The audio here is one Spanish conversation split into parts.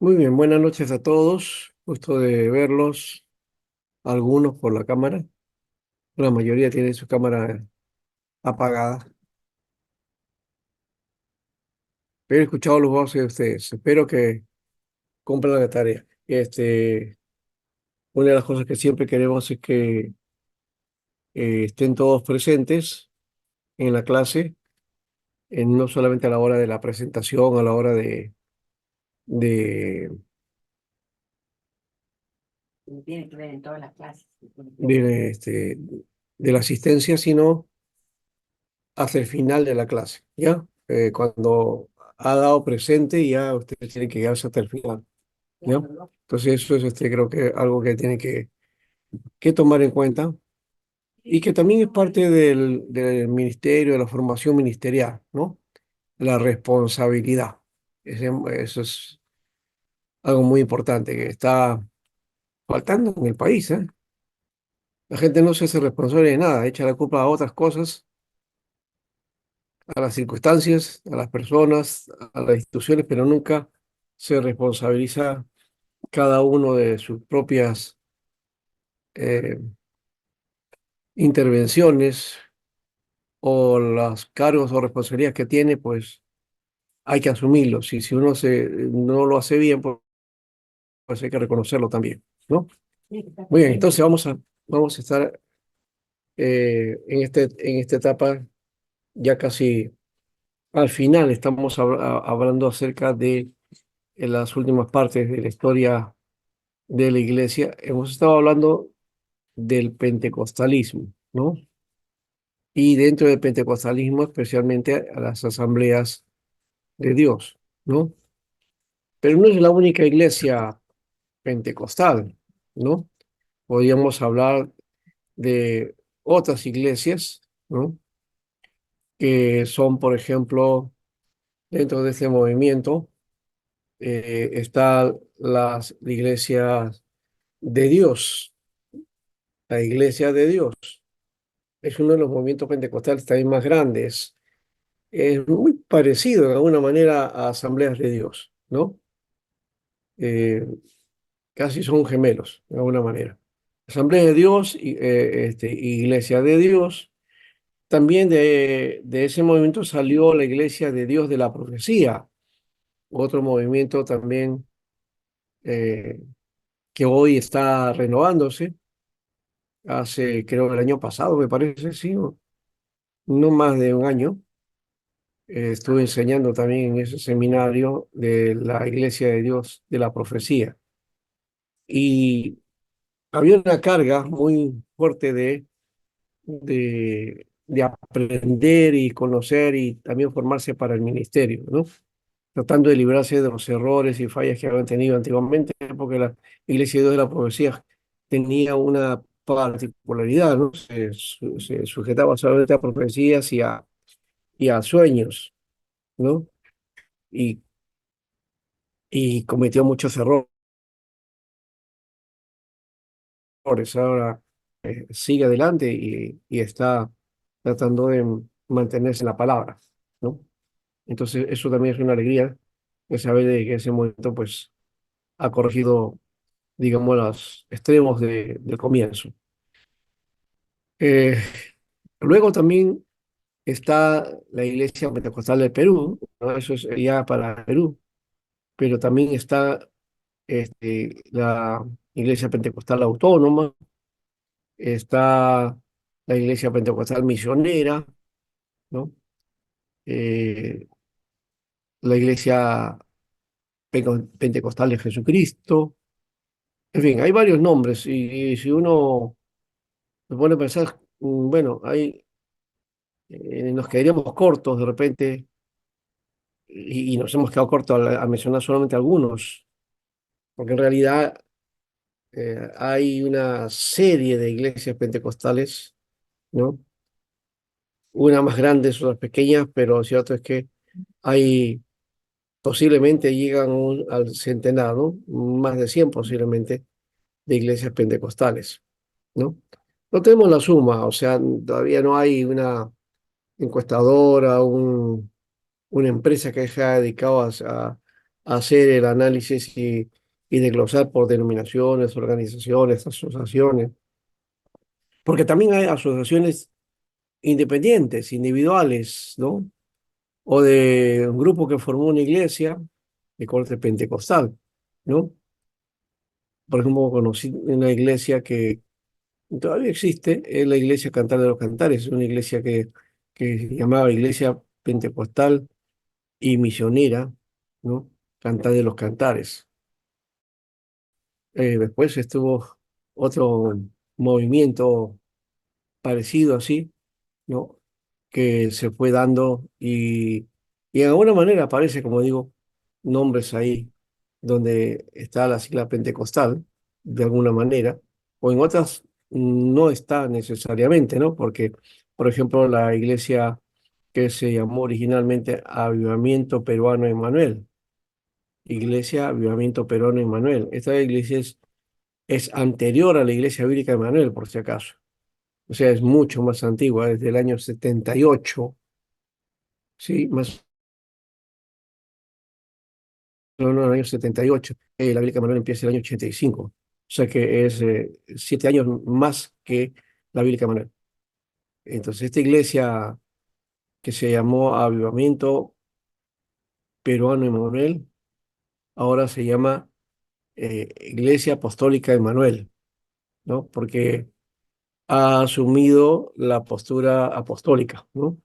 Muy bien, buenas noches a todos. Gusto de verlos, algunos por la cámara. La mayoría tiene su cámara apagada. Pero he escuchado los voces de ustedes. Espero que cumplan la tarea. Una de las cosas que siempre queremos es que estén todos presentes en la clase, no solamente a la hora de la presentación, a la hora de, Tiene que ver en todas las clases. de, este, de la asistencia, sino hasta el final de la clase, ¿ya? Cuando ha dado presente, ya usted tiene que quedarse hasta el final, ¿ya? Claro, ¿no? Entonces eso es creo que algo que tiene que tomar en cuenta y que también es parte del ministerio, de la formación ministerial, ¿no? La responsabilidad. Eso es algo muy importante que está faltando en el país, ¿eh? La gente no se hace responsable de nada, echa la culpa a otras cosas, a las circunstancias, a las personas, a las instituciones, pero nunca se responsabiliza cada uno de sus propias eh, intervenciones o los cargos o responsabilidades que tiene, pues hay que asumirlos. Y si uno no lo hace bien, pues hay que reconocerlo también, ¿no? Sí, que está Muy bien, presente. entonces vamos a estar en esta etapa ya casi al final. Estamos hablando acerca de las últimas partes de la historia de la iglesia. Hemos estado hablando del pentecostalismo, ¿no? Y dentro del pentecostalismo, especialmente a las asambleas de Dios, ¿no? Pero no es la única iglesia pentecostal, ¿no? Podríamos hablar de otras iglesias, ¿no? Que son, por ejemplo, dentro de este movimiento, están las iglesias de Dios, la iglesia de Dios. Es uno de los movimientos pentecostales también más grandes. Es muy parecido de alguna manera a asambleas de Dios, ¿no? Eh, Casi son gemelos, de alguna manera. Asamblea de Dios, y, Iglesia de Dios. También de ese movimiento salió la Iglesia de Dios de la Profecía, otro movimiento también eh, que hoy está renovándose. Hace, creo, el año pasado, me parece, sí, no más de un año. Estuve enseñando también en ese seminario de la Iglesia de Dios de la Profecía. Y había una carga muy fuerte de aprender y conocer y también formarse para el ministerio, ¿no? Tratando de librarse de los errores y fallas que habían tenido antiguamente, porque la Iglesia de Dios de la Profecía tenía una particularidad, ¿no? Se sujetaba solamente a profecías y a sueños, ¿no? Y, y cometió muchos errores. Ahora sigue adelante y está tratando de mantenerse en la palabra, ¿no? Entonces, eso también es una alegría de saber de que ese momento, pues, ha corregido, digamos, los extremos del comienzo. Eh, Luego también está la Iglesia Pentecostal del Perú, ¿no? Eso es ya para Perú, pero también está la Iglesia Pentecostal Autónoma, está la Iglesia Pentecostal Misionera, ¿no? Eh, la Iglesia Pentecostal de Jesucristo. En fin, hay varios nombres y si uno se pone a pensar, bueno, nos quedaríamos cortos de repente y nos hemos quedado cortos al mencionar solamente algunos, porque en realidad hay una serie de iglesias pentecostales, ¿no? Una más grandes, otras pequeñas, pero lo cierto es que hay posiblemente llegan al centenar, ¿no? Más de 100 posiblemente de iglesias pentecostales, ¿no? No tenemos la suma, o sea, todavía no hay una encuestadora, una empresa que se haya dedicado hacer el análisis y desglosar por denominaciones, organizaciones, asociaciones, porque también hay asociaciones independientes, individuales, ¿no? O de un grupo que formó una iglesia de corte pentecostal, ¿no? Por ejemplo, conocí una iglesia que todavía existe, es la iglesia Cantar de los Cantares, una iglesia que se llamaba Iglesia Pentecostal y Misionera, ¿no? Cantar de los Cantares. Después estuvo otro movimiento parecido así, ¿no? Que se fue dando y de alguna manera aparece, como digo, nombres ahí donde está la sigla pentecostal, de alguna manera, o en otras no está necesariamente, ¿no? Porque, por ejemplo, la iglesia que se llamó originalmente Avivamiento Peruano Emmanuel, Iglesia Avivamiento Peruano Emmanuel. Esta iglesia es anterior a la Iglesia Bíblica de Emmanuel, por si acaso. O sea, es mucho más antigua, desde el año 78, ¿sí? Más no, no, en el año 78. La Bíblica de Emmanuel empieza en el año 85. O sea que es 7 años más que la Bíblica de Emmanuel. Entonces, esta iglesia que se llamó Avivamiento Peruano Emmanuel, ahora se llama Iglesia Apostólica Emmanuel, ¿no? Porque ha asumido la postura apostólica, ¿no?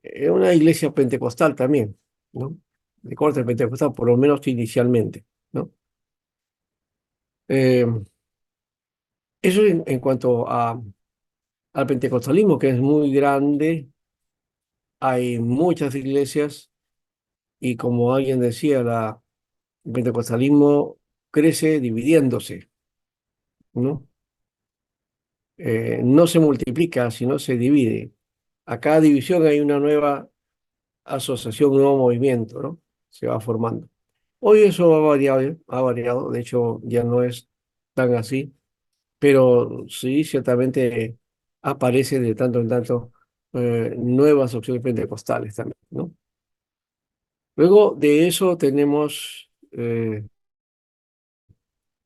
Es una iglesia pentecostal también, ¿no? De corte pentecostal, por lo menos inicialmente, ¿no? Eh, Eso en cuanto al pentecostalismo, que es muy grande, hay muchas iglesias y como alguien decía, el pentecostalismo crece dividiéndose, ¿no? No se multiplica, sino se divide. A cada división hay una nueva asociación, un nuevo movimiento, ¿no? Se va formando. Hoy eso ha variado, de hecho ya no es tan así, pero sí, ciertamente aparece de tanto en tanto nuevas opciones pentecostales también, ¿no? Luego de eso tenemos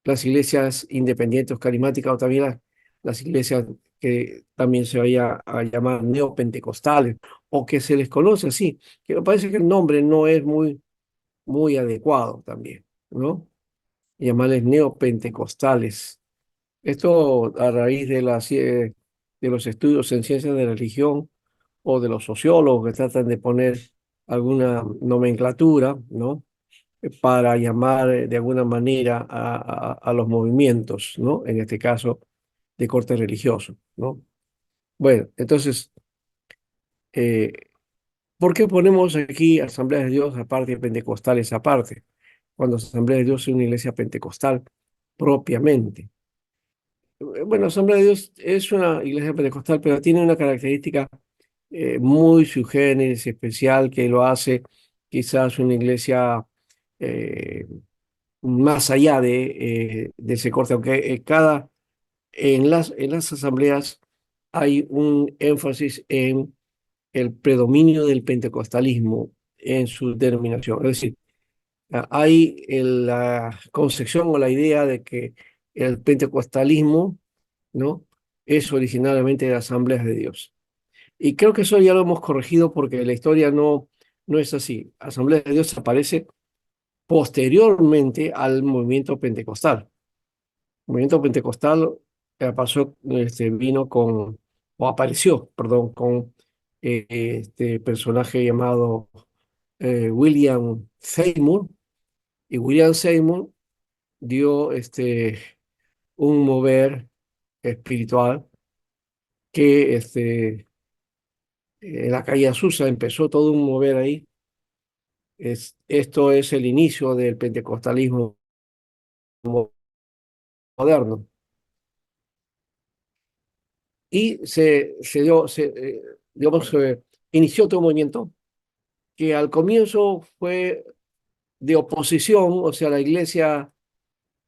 las iglesias independientes carismáticas o también las iglesias que también se vaya a llamar neopentecostales o que se les conoce así, que me parece que el nombre no es muy adecuado también, ¿no? Llamarles neopentecostales. Esto a raíz de los estudios en ciencias de la religión o de los sociólogos que tratan de poner alguna nomenclatura, ¿no? Para llamar de alguna manera a los movimientos, ¿no? En este caso, de corte religioso, ¿no? Bueno, entonces, eh, ¿por qué ponemos aquí Asambleas de Dios aparte y Pentecostales aparte? Cuando Asamblea de Dios es una iglesia pentecostal propiamente. Bueno, Asamblea de Dios es una iglesia pentecostal, pero tiene una característica muy sui generis, especial, que lo hace quizás una iglesia eh, más allá de ese corte, aunque en las asambleas hay un énfasis en el predominio del pentecostalismo en su denominación. Es decir, hay la concepción o la idea de que el pentecostalismo, ¿no? Es originalmente de Asambleas de Dios. Y creo que eso ya lo hemos corregido porque la historia no es así. Asambleas de Dios aparece posteriormente al movimiento pentecostal. El movimiento pentecostal vino o apareció, perdón, con este personaje llamado William Seymour, y William Seymour dio un mover espiritual que en la calle Azusa empezó todo un mover ahí. Esto es el inicio del pentecostalismo moderno. Y digamos, inició todo un movimiento que al comienzo fue de oposición, o sea, la iglesia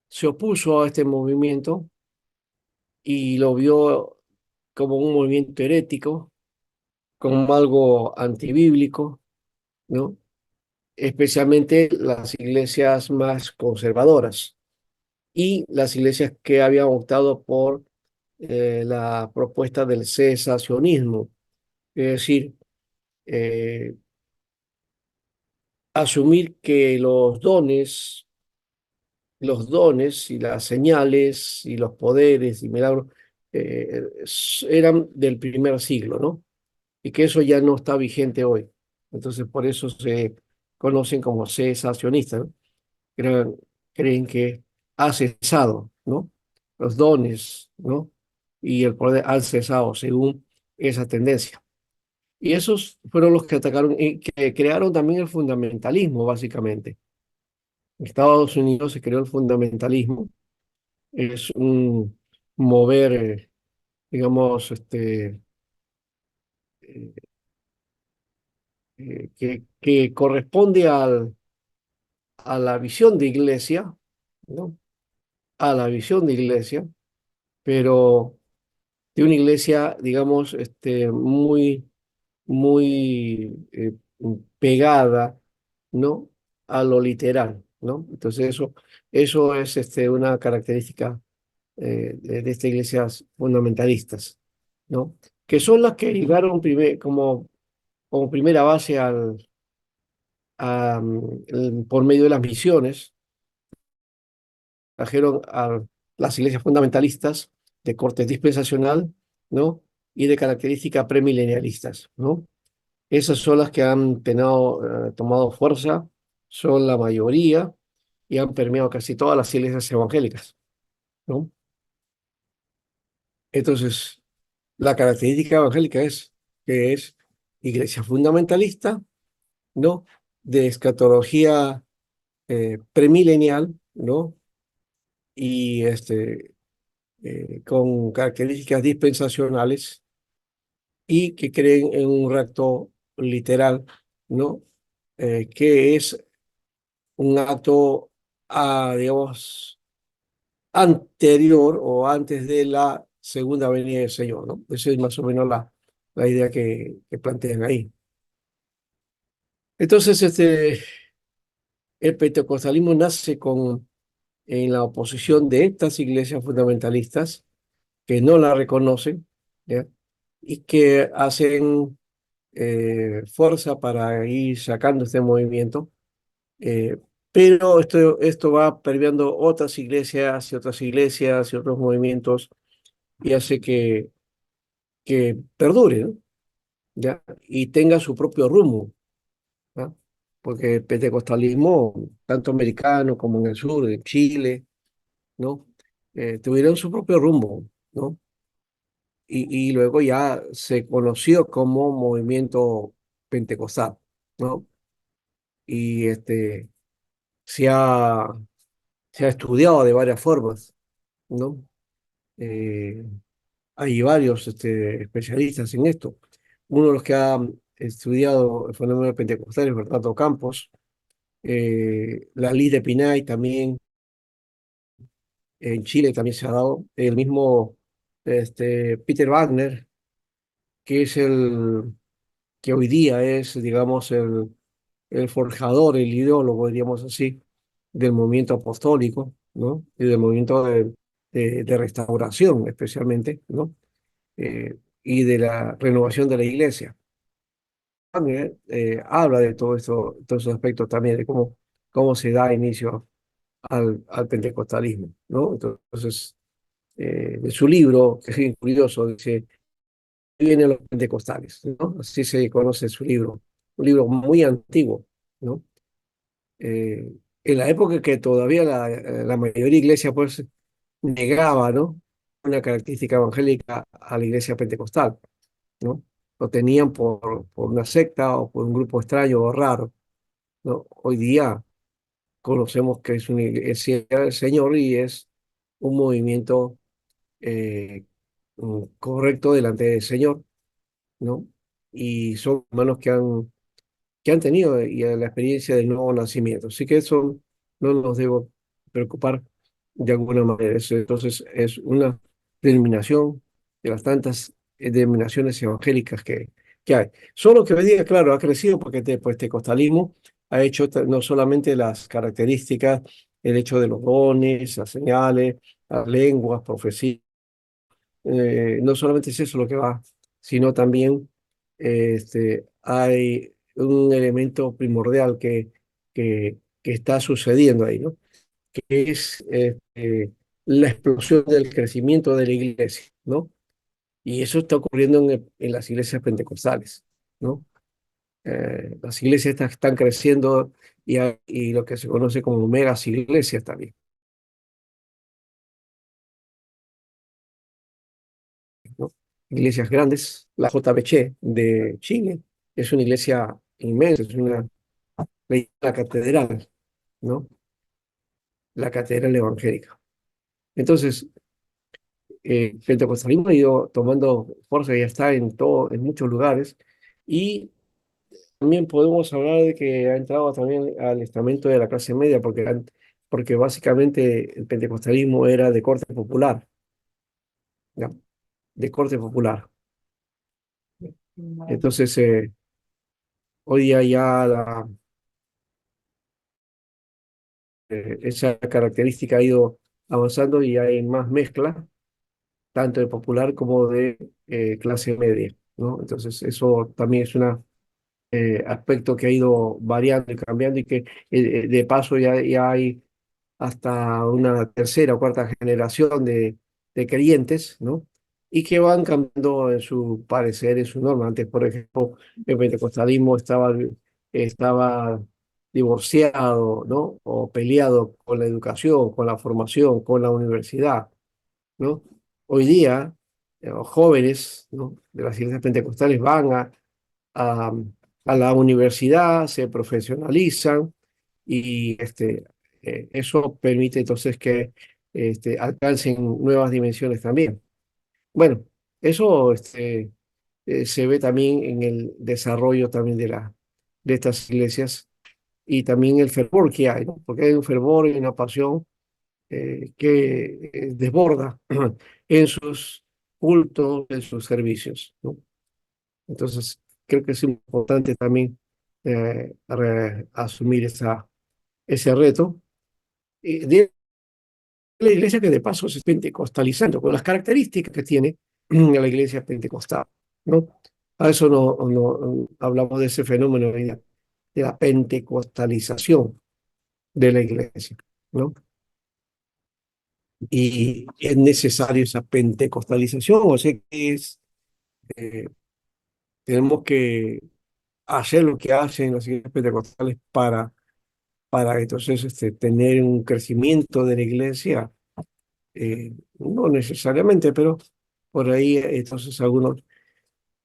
se opuso a este movimiento y lo vio como un movimiento herético, como algo antibíblico, ¿no? especialmente las iglesias más conservadoras y las iglesias que habían optado por la propuesta del cesacionismo, es decir, eh, asumir que los dones y las señales y los poderes y milagros eran del primer siglo, ¿no? Y que eso ya no está vigente hoy. Entonces, por eso se conocen como cesacionistas, ¿no? Creen, creen que ha cesado, ¿no? Los dones, ¿no? Y el poder han cesado según esa tendencia. Y esos fueron los que atacaron y que crearon también el fundamentalismo, básicamente. En Estados Unidos se creó el fundamentalismo. Es un mover, digamos, eh, que corresponde a la visión de iglesia, ¿no? A la visión de iglesia, pero de una iglesia, digamos, muy pegada, ¿no? A lo literal, ¿no? Entonces eso es una característica de estas iglesias fundamentalistas, ¿no? Que son las que llegaron como primera base por medio de las misiones, trajeron a las iglesias fundamentalistas de corte dispensacional, ¿no? Y de características premilenialistas, ¿no? Esas son las que han tomado fuerza, son la mayoría y han permeado casi todas las iglesias evangélicas, ¿no? Entonces, la característica evangélica es que es iglesia fundamentalista, ¿no? De escatología premilenial, ¿no? Y con características dispensacionales y que creen en un rapto literal, ¿no? Que es un acto, digamos, anterior o antes de la segunda venida del Señor, ¿no? Esa es más o menos la idea que plantean ahí. Entonces, el pentecostalismo nace en la oposición de estas iglesias fundamentalistas que no la reconocen, ¿ya? Y que hacen fuerza para ir sacando este movimiento. Eh, pero esto va permeando otras iglesias y otros movimientos y hace que perdure, ¿no? ¿Ya? Y tenga su propio rumbo, ¿ya? Porque el pentecostalismo, tanto americano como en el sur, en Chile, ¿no? Tuvieron su propio rumbo, ¿no? Y luego ya se conoció como movimiento pentecostal, ¿no? Y se ha, se ha estudiado de varias formas, ¿no? Eh, Hay varios especialistas en esto. Uno de los que ha estudiado el fenómeno pentecostal es Bernardo Campos, la Liz de Pinay también, en Chile también se ha dado, el mismo Peter Wagner, que es que hoy día es, digamos, el forjador, el ideólogo, diríamos así, del movimiento apostólico, ¿no? Y del movimiento de restauración, especialmente, ¿no? Y de la renovación de la iglesia. También habla de todo esto, todos esos aspectos también, de cómo se da inicio al pentecostalismo, ¿no? Entonces, de su libro, que es bien curioso, dice, vienen los pentecostales, ¿no? Así se conoce su libro, un libro muy antiguo, ¿no? En la época que todavía la mayoría de iglesia pues negaba, ¿no? Una característica evangélica a la iglesia pentecostal, ¿no? Lo tenían por una secta o por un grupo extraño o raro, ¿no? Hoy día conocemos que es una iglesia del Señor y es un movimiento eh, correcto delante del Señor, ¿no? Y son hermanos que han tenido la experiencia del nuevo nacimiento. Así que eso no nos debo preocupar de alguna manera. Entonces es una denominación de las tantas denominaciones evangélicas que hay. Solo que hoy día, claro, ha crecido porque pues, pentecostalismo ha hecho no solamente las características, el hecho de los dones, las señales, las lenguas, profecías, no solamente es eso lo que va, sino también hay un elemento primordial que está sucediendo ahí, ¿no? Que es la explosión del crecimiento de la iglesia, ¿no? Y eso está ocurriendo en las iglesias pentecostales, ¿no? Las iglesias están creciendo y lo que se conoce como megas iglesias también, ¿no? Iglesias grandes, la JBC de Chile es una iglesia inmensa, es la catedral, ¿no? La catedral evangélica. Entonces, el pentecostalismo ha ido tomando fuerza, ya está en muchos lugares, y también podemos hablar de que ha entrado también al estamento de la clase media, porque básicamente el pentecostalismo era de corte popular, ¿ya? De corte popular. Entonces, hoy día ya esa característica ha ido avanzando y hay más mezcla, tanto de popular como de clase media, ¿no? Entonces, eso también es un aspecto que ha ido variando y cambiando y que de paso ya hay hasta una tercera o cuarta generación de creyentes, ¿no? Y que van cambiando en su parecer, en su norma. Antes, por ejemplo, el pentecostalismo estaba divorciado, ¿no? O peleado con la educación, con la formación, con la universidad, ¿no? Hoy día, los jóvenes, ¿no? De las iglesias pentecostales van a, a la universidad, se profesionalizan y eso permite entonces que alcancen nuevas dimensiones también. Bueno, eso se ve también en el desarrollo también de estas iglesias y también el fervor que hay, ¿no? Porque hay un fervor y una pasión que desborda en sus cultos, en sus servicios, ¿no? Entonces, creo que es importante también asumir ese reto. De la iglesia que de paso se está pentecostalizando, con las características que tiene la iglesia pentecostal, ¿no? A eso no hablamos de ese fenómeno de la pentecostalización de la iglesia, ¿no? Y es necesario esa pentecostalización, o sea que eh, tenemos que hacer lo que hacen las iglesias pentecostales para entonces tener un crecimiento de la iglesia, no necesariamente, pero por ahí entonces algunos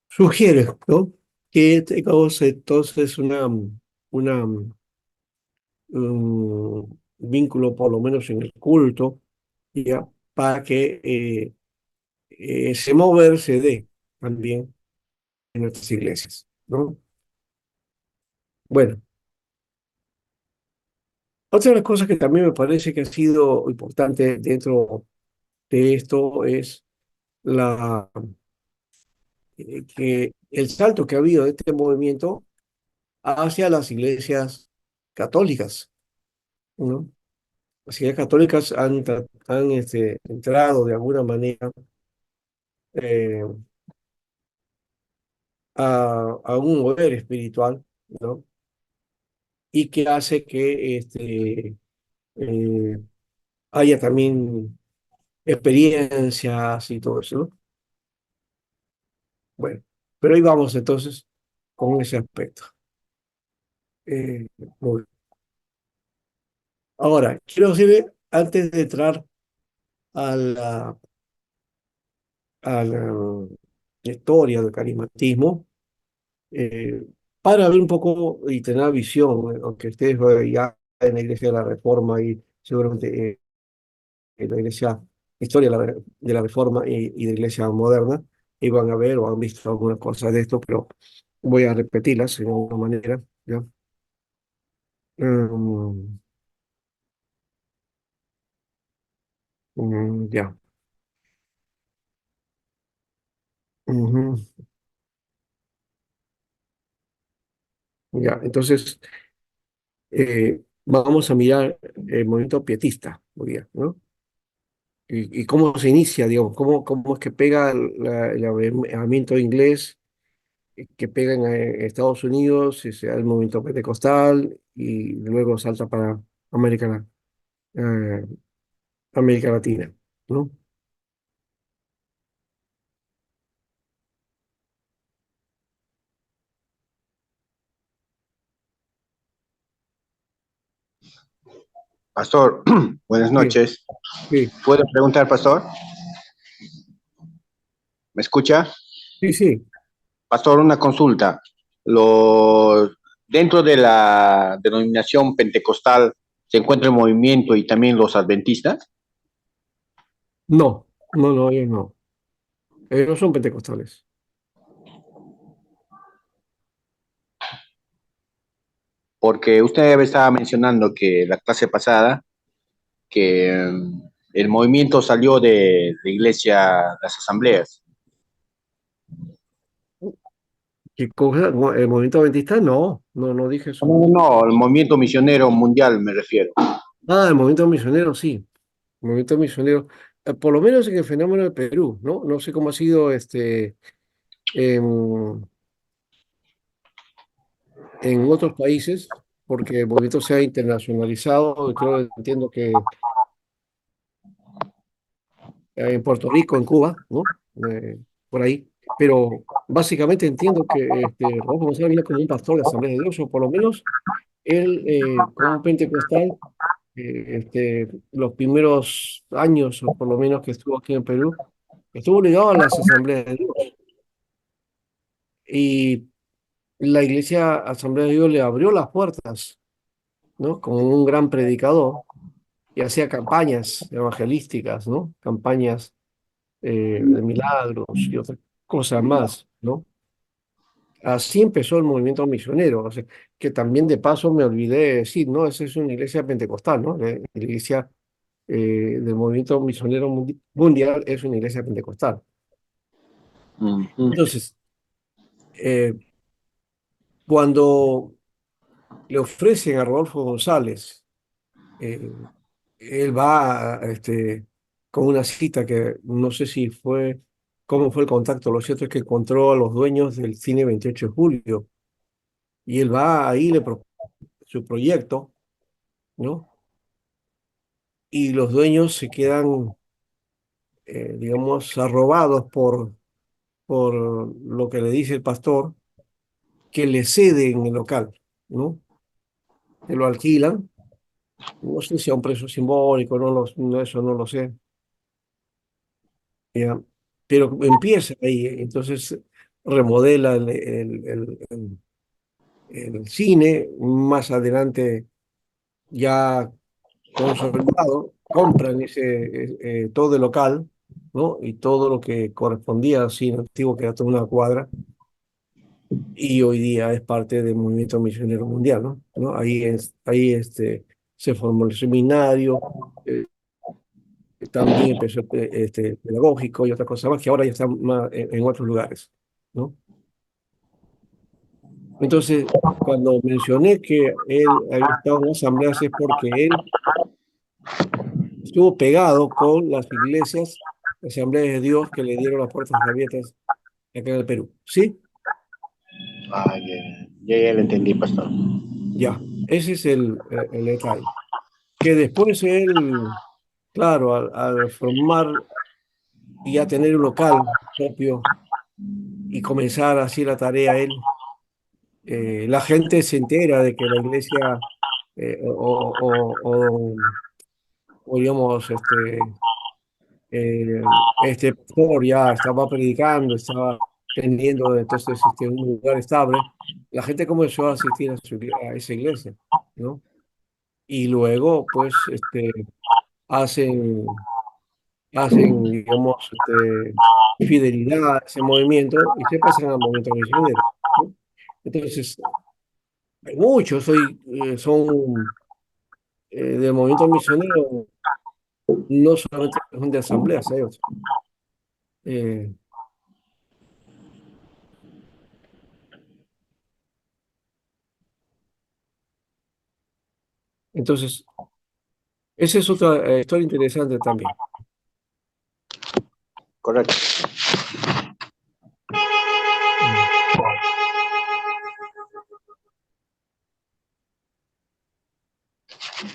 sugieren, ¿no? Que tengamos entonces un vínculo por lo menos en el culto, ya, para que ese mover se dé también en nuestras iglesias, ¿no? Bueno, otra de las cosas que también me parece que ha sido importante dentro de esto es la que el salto que ha habido de este movimiento hacia las iglesias católicas, ¿no? Las iglesias católicas han entrado de alguna manera eh, a un mover espiritual, ¿no? Y que hace que eh, haya también experiencias y todo eso, ¿no? Bueno, pero ahí vamos entonces con ese aspecto. Muy bien. Ahora, quiero decir, antes de entrar a la historia del carismatismo, eh, para ver un poco y tener visión, aunque ustedes ya en la Iglesia de la Reforma y seguramente en la Iglesia, historia de la Reforma y de la Iglesia moderna, iban a ver o han visto algunas cosas de esto, pero voy a repetirlas de alguna manera, ¿ya? Mm, ya. Ujú, ya, entonces. vamos a mirar el movimiento pietista, muy bien, ¿no? Y cómo se inicia, digamos, cómo es que pega el avivamiento inglés, que pega en Estados Unidos, y se da el movimiento pentecostal, y luego salta para América, eh, América Latina, ¿no? Pastor, buenas Sí, noches. sí, ¿Puedo preguntar, pastor? ¿Me escucha? sí, sí. Pastor, una consulta. Dentro de la denominación pentecostal se encuentra el movimiento y también los adventistas, No, no, no, ellos no. Ellos no son pentecostales. porque usted estaba mencionando que la clase pasada, que el movimiento salió de la iglesia, las asambleas. ¿Qué cosa? ¿El movimiento adventista? No, no, no dije No, eso. no, no, el movimiento misionero mundial me refiero. Ah, el movimiento misionero, sí. El movimiento misionero. Por lo menos en el fenómeno de Perú, ¿no? No sé cómo ha sido en, en otros países, porque el movimiento se ha internacionalizado, y creo, entiendo que en Puerto Rico, en Cuba, ¿no? Por ahí. Pero básicamente entiendo que Rodolfo González vino como un pastor de Asamblea de Dios, o por lo menos él, como un pentecostal, los primeros años, o por lo menos que estuvo aquí en Perú, estuvo ligado a las Asambleas de Dios. Y la Iglesia Asamblea de Dios le abrió las puertas, ¿no? Como un gran predicador, y hacía campañas evangelísticas, ¿no? Campañas de milagros y otras cosas más, ¿no? Así empezó el movimiento misionero, o sea, que también de paso me olvidé de decir, ¿no? Esa es una iglesia pentecostal, ¿no? La iglesia del movimiento misionero mundial es una iglesia pentecostal. Ujú. Entonces, eh, cuando le ofrecen a Rodolfo González, eh, él va con una cita que no sé si fue, cómo fue el contacto, lo cierto es que encontró a los dueños del cine 28 de julio, y él va ahí, le propone su proyecto, ¿no? Y los dueños se quedan, digamos, arrobados por lo que le dice el pastor, que le ceden el local, ¿no? Que lo alquilan, no sé si a un precio simbólico, eso no lo sé, ya. Pero empieza ahí, entonces remodela el cine, más adelante ya consolidado, compran todo el local, ¿no? Y todo lo que correspondía al cine antiguo, que era toda una cuadra, y hoy día es parte del movimiento misionero mundial, ¿no? ¿No? Ahí se formó el seminario, también empezó pedagógico y otras cosas más que ahora ya están más en otros lugares, ¿no? Entonces, cuando mencioné que él había estado en asambleas es porque él estuvo pegado con las iglesias, asambleas de Dios que le dieron las puertas abiertas acá en el Perú. ¿Sí? Ah, ya, ya lo entendí, pastor. Ya, ese es el detalle. Que después él, claro, al formar y a tener un local propio y comenzar así la tarea él, la gente se entera de que la iglesia o digamos, este pastor ya estaba predicando, estaba teniendo entonces un lugar estable, la gente comenzó a asistir a esa iglesia, ¿no? Y luego, pues, hacen, digamos, fidelidad a ese movimiento y se pasan al movimiento misionero, ¿no? Entonces, hay muchos hoy son del movimiento misionero, no solamente son de asambleas, hay otros. Eh, Entonces, esa es otra historia interesante también. Correcto. Mm.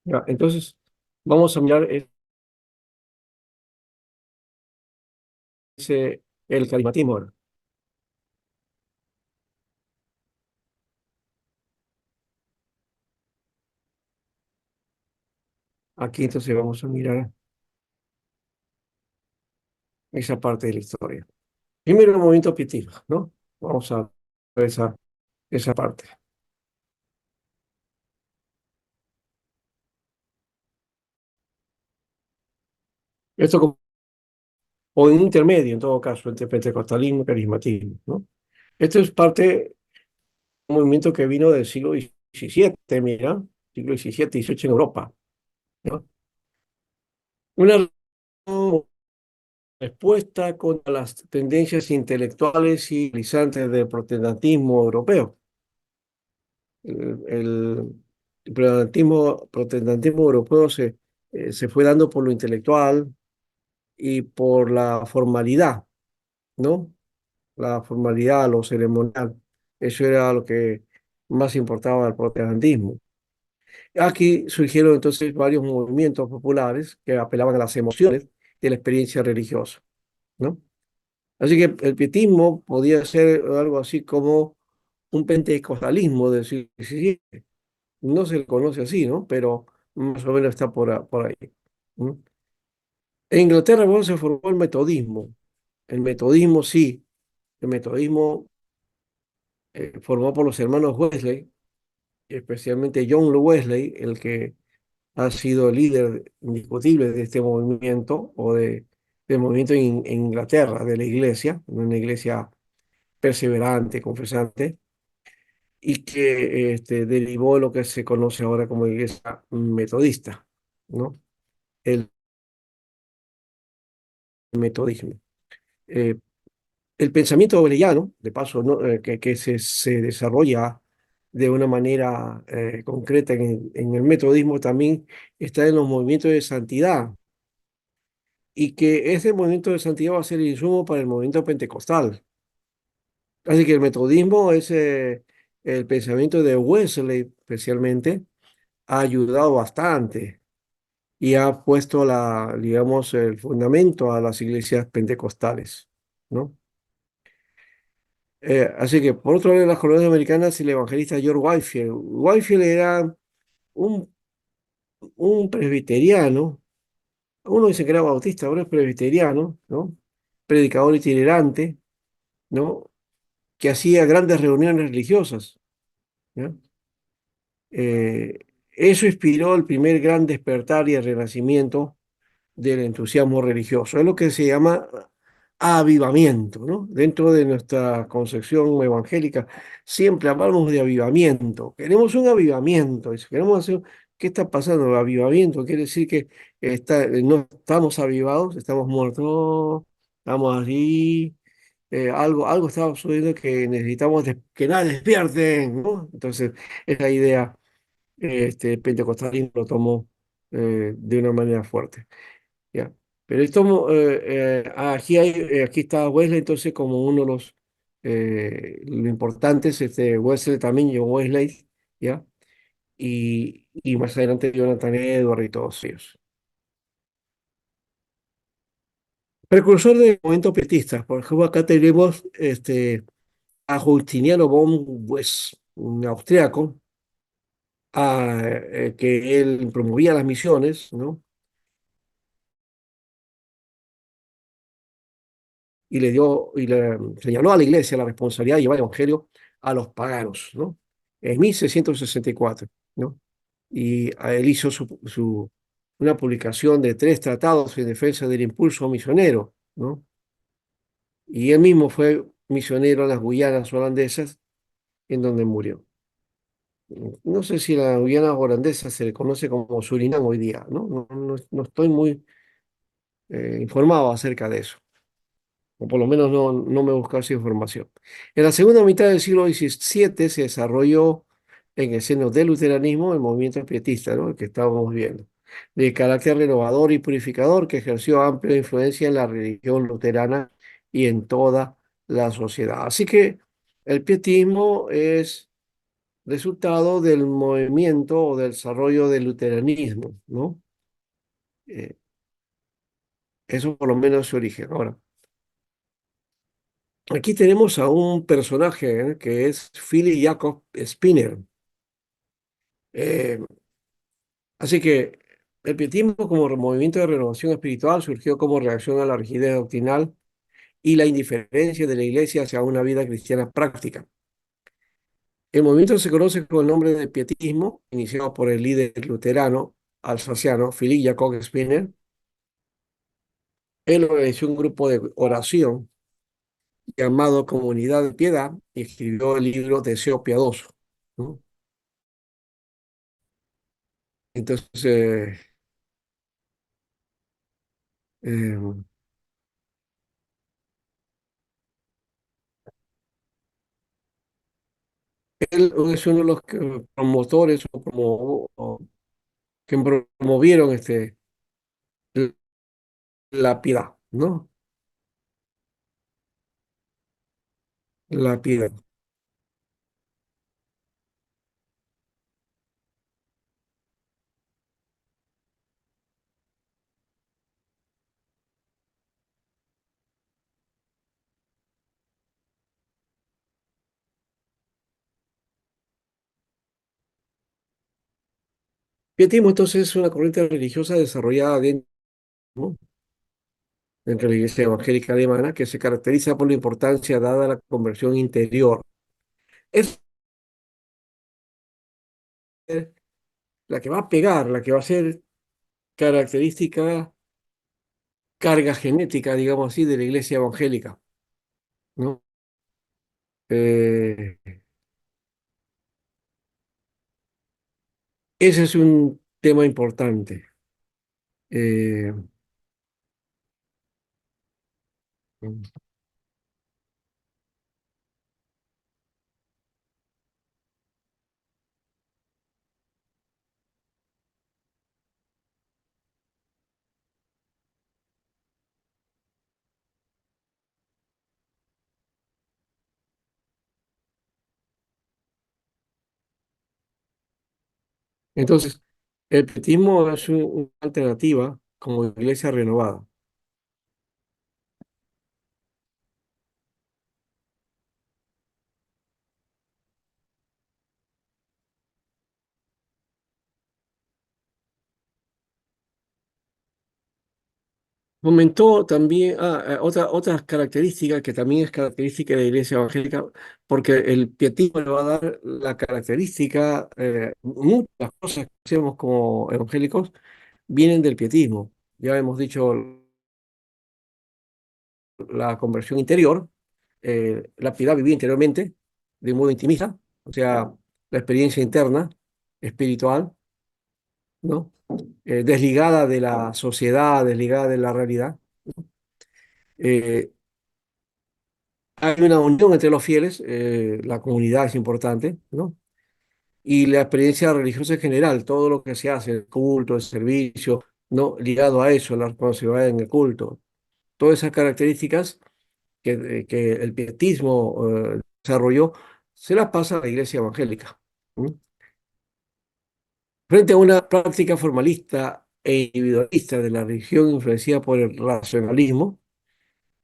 Ya, entonces, vamos a mirar el carismatismo ahora. Aquí entonces vamos a mirar esa parte de la historia. Primero el movimiento pietista, ¿no? Vamos a ver esa parte. Esto o en intermedio, en todo caso, entre pentecostalismo y carismatismo, ¿no? Esto es parte de un movimiento que vino del siglo XVII, mira, siglo XVII, XVIII en Europa, ¿no? Una respuesta contra las tendencias intelectuales y civilizantes del protestantismo europeo. El protestantismo europeo se fue dando por lo intelectual y por la formalidad, ¿no? La formalidad, lo ceremonial. Eso era lo que más importaba al protestantismo. Aquí surgieron entonces varios movimientos populares que apelaban a las emociones de la experiencia religiosa, ¿no? Así que el pietismo podía ser algo así como un pentecostalismo del siglo XVII. No se le conoce así, ¿no? Pero más o menos está por ahí. ¿Mm? En Inglaterra, bueno, se formó el metodismo. El metodismo, sí. El metodismo formado por los hermanos Wesley, especialmente John Wesley, el que ha sido el líder indiscutible de este movimiento del movimiento en Inglaterra, de la iglesia, una iglesia perseverante, confesante, y que derivó lo que se conoce ahora como iglesia metodista, ¿no? El metodismo. Eh, el pensamiento wesleyano, de paso, ¿no? Que se desarrolla de una manera concreta en el metodismo, también está en los movimientos de santidad, y que ese movimiento de santidad va a ser el insumo para el movimiento pentecostal. Así que el metodismo es el pensamiento de Wesley, especialmente, ha ayudado bastante y ha puesto digamos, el fundamento a las iglesias pentecostales, ¿no? Así que, por otro lado, en las colonias americanas, el evangelista George Whitefield. Whitefield era un, un presbiteriano, uno dice que era bautista, ahora es presbiteriano, ¿no? Predicador itinerante, ¿no? Que hacía grandes reuniones religiosas, ¿ya? Eh, Eso inspiró el primer gran despertar y el renacimiento del entusiasmo religioso. Es lo que se llama avivamiento, ¿no? Dentro de nuestra concepción evangélica siempre hablamos de avivamiento. Queremos un avivamiento. Queremos hacer, ¿qué está pasando? Avivamiento quiere decir que no estamos avivados, estamos muertos, no, estamos así. Algo está sucediendo que necesitamos que nada despierten, ¿no? Entonces, esa idea, pentecostalismo lo tomó de una manera fuerte. ¿Ya? Pero aquí está Wesley, entonces, como uno de lo importantes, Wesley también, John Wesley, ¿ya? Y más adelante Jonathan Edwards y todos ellos. Precursor del movimiento pietista, por ejemplo, acá tenemos a Justiniano von Wess, un austriaco, que él promovía las misiones, ¿no? Y le señaló a la iglesia la responsabilidad de llevar el evangelio a los paganos, ¿no? En 1664, ¿no? Y él hizo una publicación de 3 tratados en defensa del impulso misionero, ¿no? Y él mismo fue misionero en las Guyanas holandesas, en donde murió. no sé si la Guayana holandesa se le conoce como Surinam hoy día, ¿no? No estoy muy informado acerca de eso, o por lo menos no me he buscado esa información. En la segunda mitad del siglo XVII se desarrolló en el seno del luteranismo el movimiento pietista, ¿no? El que estábamos viendo, de carácter renovador y purificador que ejerció amplia influencia en la religión luterana y en toda la sociedad. Así que el pietismo es resultado del movimiento o del desarrollo del luteranismo, ¿no? Eh, Eso por lo menos es su origen. Ahora, aquí tenemos a un personaje, que es Philip Jacob Spinner. Eh, Así que el pietismo como movimiento de renovación espiritual surgió como reacción a la rigidez doctrinal y la indiferencia de la Iglesia hacia una vida cristiana práctica. El movimiento se conoce con el nombre de pietismo, iniciado por el líder luterano alsaciano Philip Jacob Spinner. Él organizó un grupo de oración llamado Comunidad de Piedad y escribió el libro Deseo Piadoso, ¿no? Entonces, eh, él es uno de los promotores que promovieron la piedad, ¿no? La piedad. Pietismo entonces es una corriente religiosa desarrollada dentro, ¿no? Dentro de la Iglesia Evangélica Alemana que se caracteriza por la importancia dada a la conversión interior. Es la que va a pegar, la que va a ser característica, carga genética, digamos así, de la Iglesia Evangélica, ¿no? Eh, Ese es un tema importante. Eh, entonces, el pietismo es una alternativa como iglesia renovada. Comentó también otras características que también es característica de la iglesia evangélica, porque el pietismo le va a dar la característica, muchas cosas que hacemos como evangélicos vienen del pietismo. Ya hemos dicho la conversión interior, la piedad vivida interiormente, de modo intimista, o sea, la experiencia interna, espiritual, ¿no? Desligada de la sociedad, desligada de la realidad. Eh, Hay una unión entre los fieles, la comunidad es importante, ¿no? Y la experiencia religiosa en general, todo lo que se hace, el culto, el servicio, ¿no? Ligado a eso, la responsabilidad en el culto. Todas esas características que el pietismo desarrolló, se las pasa a la iglesia evangélica. ¿No? Frente a una práctica formalista e individualista de la religión influenciada por el racionalismo,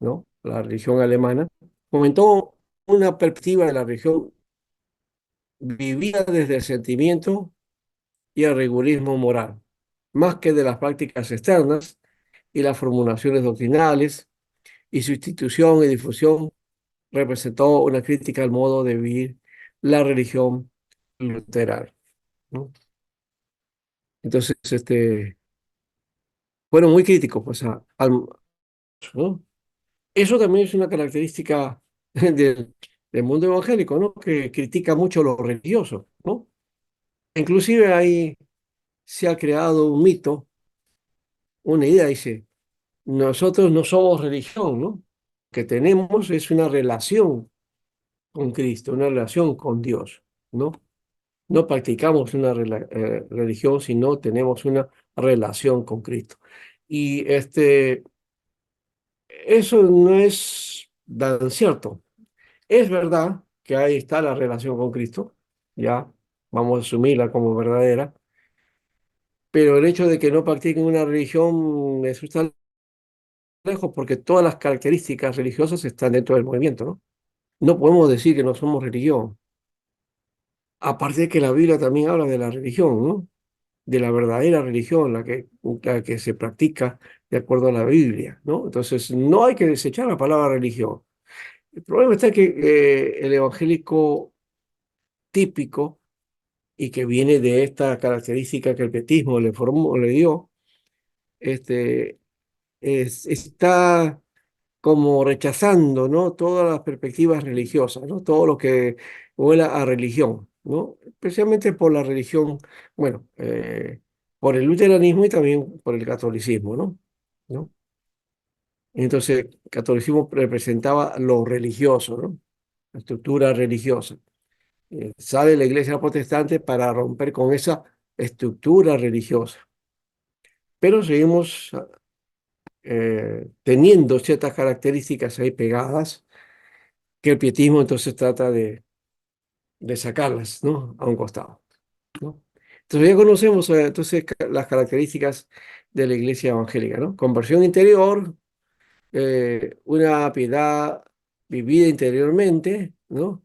¿no? La religión alemana, comentó una perspectiva de la religión vivida desde el sentimiento y el rigorismo moral, más que de las prácticas externas y las formulaciones doctrinales, y su institución y difusión representó una crítica al modo de vivir la religión luterana, ¿no? Entonces, fueron muy críticos, pues, ¿no? Eso también es una característica del mundo evangélico, ¿no? Que critica mucho lo religioso, ¿no? Inclusive ahí se ha creado un mito, una idea, dice, nosotros no somos religión, ¿no? Que tenemos es una relación con Cristo, una relación con Dios, ¿no? No practicamos una religión, sino tenemos una relación con Cristo. Y eso no es tan cierto. Es verdad que ahí está la relación con Cristo, ya vamos a asumirla como verdadera, pero el hecho de que no practiquen una religión, eso está lejos porque todas las características religiosas están dentro del movimiento, ¿no? No podemos decir que no somos religión. Aparte de que la Biblia también habla de la religión, ¿no? De la verdadera religión, la que se practica de acuerdo a la Biblia, ¿no? Entonces, no hay que desechar la palabra religión. El problema está que el evangélico típico y que viene de esta característica que el pietismo le dio, este, está como rechazando, ¿no? Todas las perspectivas religiosas, ¿no? Todo lo que huela a religión, ¿no? Especialmente por la religión, bueno, por el luteranismo y también por el catolicismo, ¿no? ¿No? Entonces, el catolicismo representaba lo religioso, ¿no? La estructura religiosa. Sale la iglesia protestante para romper con esa estructura religiosa. Pero seguimos teniendo ciertas características ahí pegadas que el pietismo entonces trata de sacarlas, ¿no? A un costado, ¿no? Entonces ya conocemos entonces las características de la iglesia evangélica, ¿no? Conversión interior, una piedad vivida interiormente, ¿no?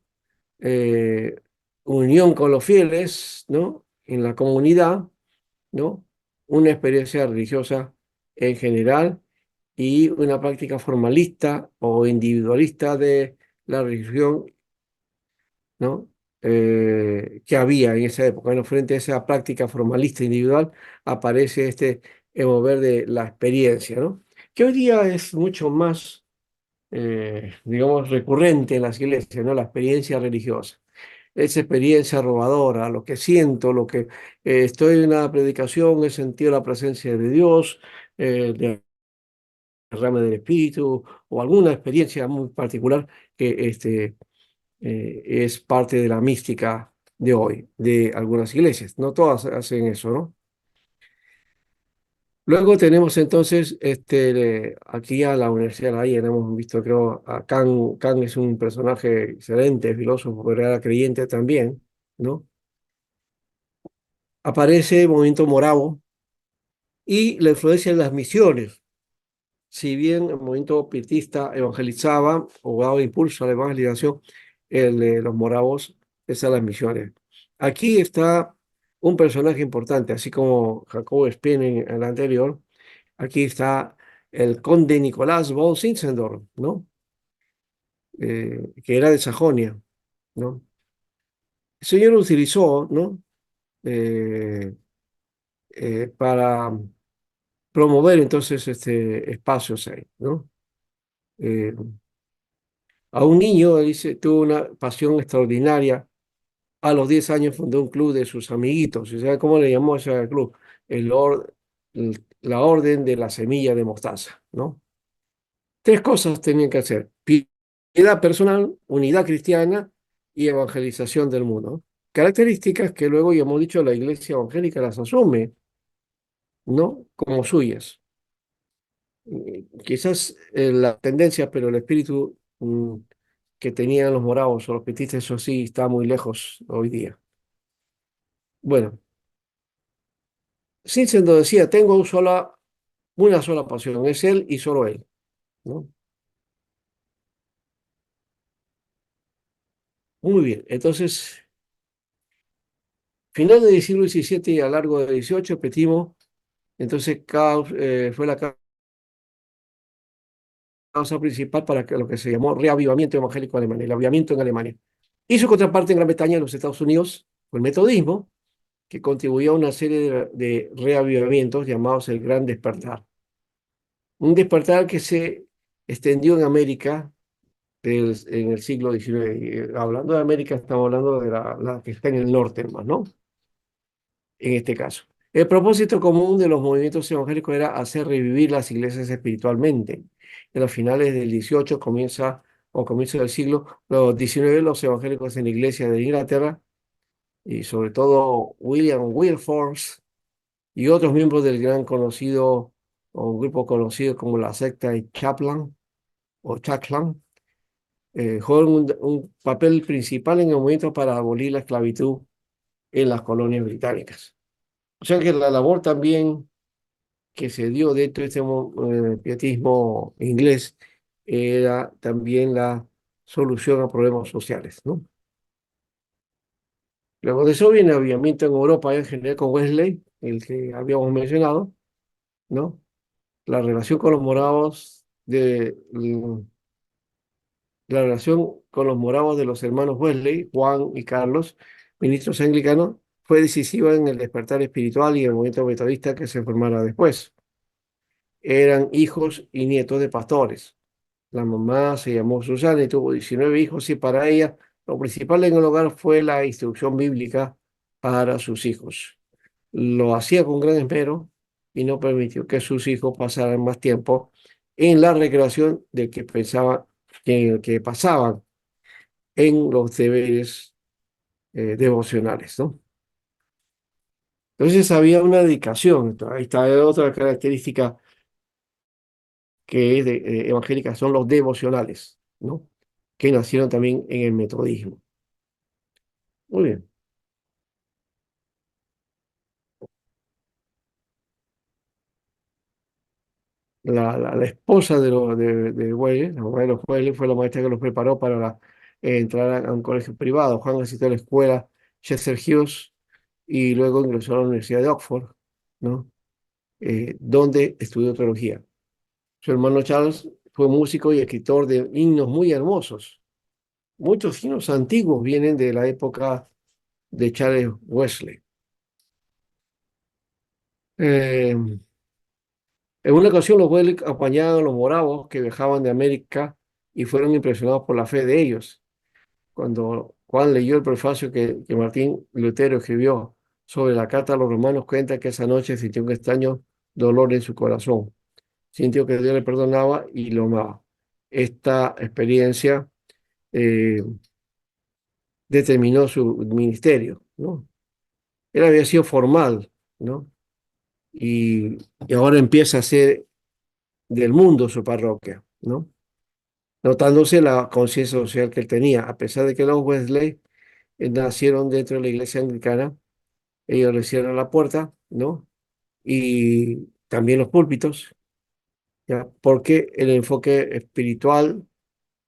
Eh, unión con los fieles, ¿no? En la comunidad, ¿no? Una experiencia religiosa en general y una práctica formalista o individualista de la religión, ¿no? Que había en esa época. Bueno, frente a esa práctica formalista individual aparece mover de la experiencia, ¿no? Que hoy día es mucho más, digamos, recurrente en las iglesias, ¿no? La experiencia religiosa. Esa experiencia robadora, lo que siento, lo que estoy en una predicación, he sentido la presencia de Dios, de derrame del Espíritu o alguna experiencia muy particular que es parte de la mística de hoy, de algunas iglesias. No todas hacen eso, ¿no? Luego tenemos entonces aquí a la Universidad de La Haya, hemos visto, creo, a Kant. Kant es un personaje excelente, filósofo, pero era creyente también, ¿no? Aparece el movimiento moravo y la influencia de las misiones. Si bien el movimiento pietista evangelizaba o daba impulso a la evangelización, el de los moravos es a las misiones. Aquí está un personaje importante, así como Jacobo Spien en el anterior. Aquí está el conde Nicolás von Zinzendorf, ¿no? Que era de Sajonia, ¿no? El señor utilizó, ¿no? Eh, para promover entonces espacios ahí, ¿no? Eh, a un niño, dice, tuvo una pasión extraordinaria. A los 10 años fundó un club de sus amiguitos. ¿Y sabe cómo le llamó a ese club? La Orden de la Semilla de Mostaza, ¿no? Tres cosas tenían que hacer: piedad personal, unidad cristiana y evangelización del mundo. Características que luego, ya hemos dicho, la Iglesia evangélica las asume, ¿no? Como suyas. Quizás la tendencia, pero el espíritu que tenían los moravos o los petistas, eso sí, está muy lejos hoy día. Bueno, Cincendo decía, tengo una sola pasión, es él y solo él, ¿no? Muy bien, entonces, final del siglo XVII y a largo del XVIII, Petimo, entonces fue la causa principal para lo que se llamó reavivamiento evangélico alemán, el avivamiento en Alemania. Y su contraparte en Gran Bretaña, en los Estados Unidos, fue el metodismo, que contribuyó a una serie de reavivamientos llamados el Gran Despertar. Un despertar que se extendió en América en el siglo XIX. Y hablando de América, estamos hablando de la que está en el norte más, ¿no? en este caso. El propósito común de los movimientos evangélicos era hacer revivir las iglesias espiritualmente. En los finales del 18 comienzo del siglo los 19, los evangélicos en la iglesia de Inglaterra, y sobre todo William Wilberforce y otros miembros del gran conocido, o un grupo conocido como la secta de Chaplan o Chaklan, juegan un papel principal en el movimiento para abolir la esclavitud en las colonias británicas. O sea que la labor también que se dio dentro de este pietismo inglés era también la solución a problemas sociales, ¿no? Luego de eso viene el avivamiento en Europa en general con Wesley, el que habíamos mencionado, ¿no? La relación con los moravos la relación con los moravos de los hermanos Wesley, Juan y Carlos, ministros anglicanos, fue decisiva en el despertar espiritual y el movimiento metodista que se formara después. Eran hijos y nietos de pastores. La mamá se llamó Susana y tuvo 19 hijos, y para ella lo principal en el hogar fue la instrucción bíblica para sus hijos. Lo hacía con gran esmero y no permitió que sus hijos pasaran más tiempo en la recreación del que pensaba que pasaban en los deberes devocionales, ¿no? Entonces había una dedicación. Ahí está otra característica que es evangélica, son los devocionales, ¿no? Que nacieron también en el metodismo. Muy bien. La esposa de Wesley, la mamá de los Wesley, fue la maestra que los preparó para entrar a un colegio privado. Juan asistió a la escuela Chester Hughes y luego ingresó a la Universidad de Oxford, ¿no? Donde estudió teología. Su hermano Charles fue músico y escritor de himnos muy hermosos. Muchos himnos antiguos vienen de la época de Charles Wesley. Eh, en una ocasión los Wesley acompañaban a los moravos que viajaban de América y fueron impresionados por la fe de ellos. Cuando Juan leyó el prefacio que Martín Lutero escribió sobre la carta a los romanos, cuenta que esa noche sintió un extraño dolor en su corazón. Sintió que Dios le perdonaba y lo amaba. Esta experiencia eh, determinó su ministerio, ¿no? Él había sido formal, ¿no? Y ahora empieza a ser del mundo su parroquia, ¿no? Notándose la conciencia social que él tenía, a pesar de que los Wesley nacieron dentro de la iglesia anglicana, ellos le cierran la puerta, ¿no? Y también los púlpitos, ¿ya? Porque el enfoque espiritual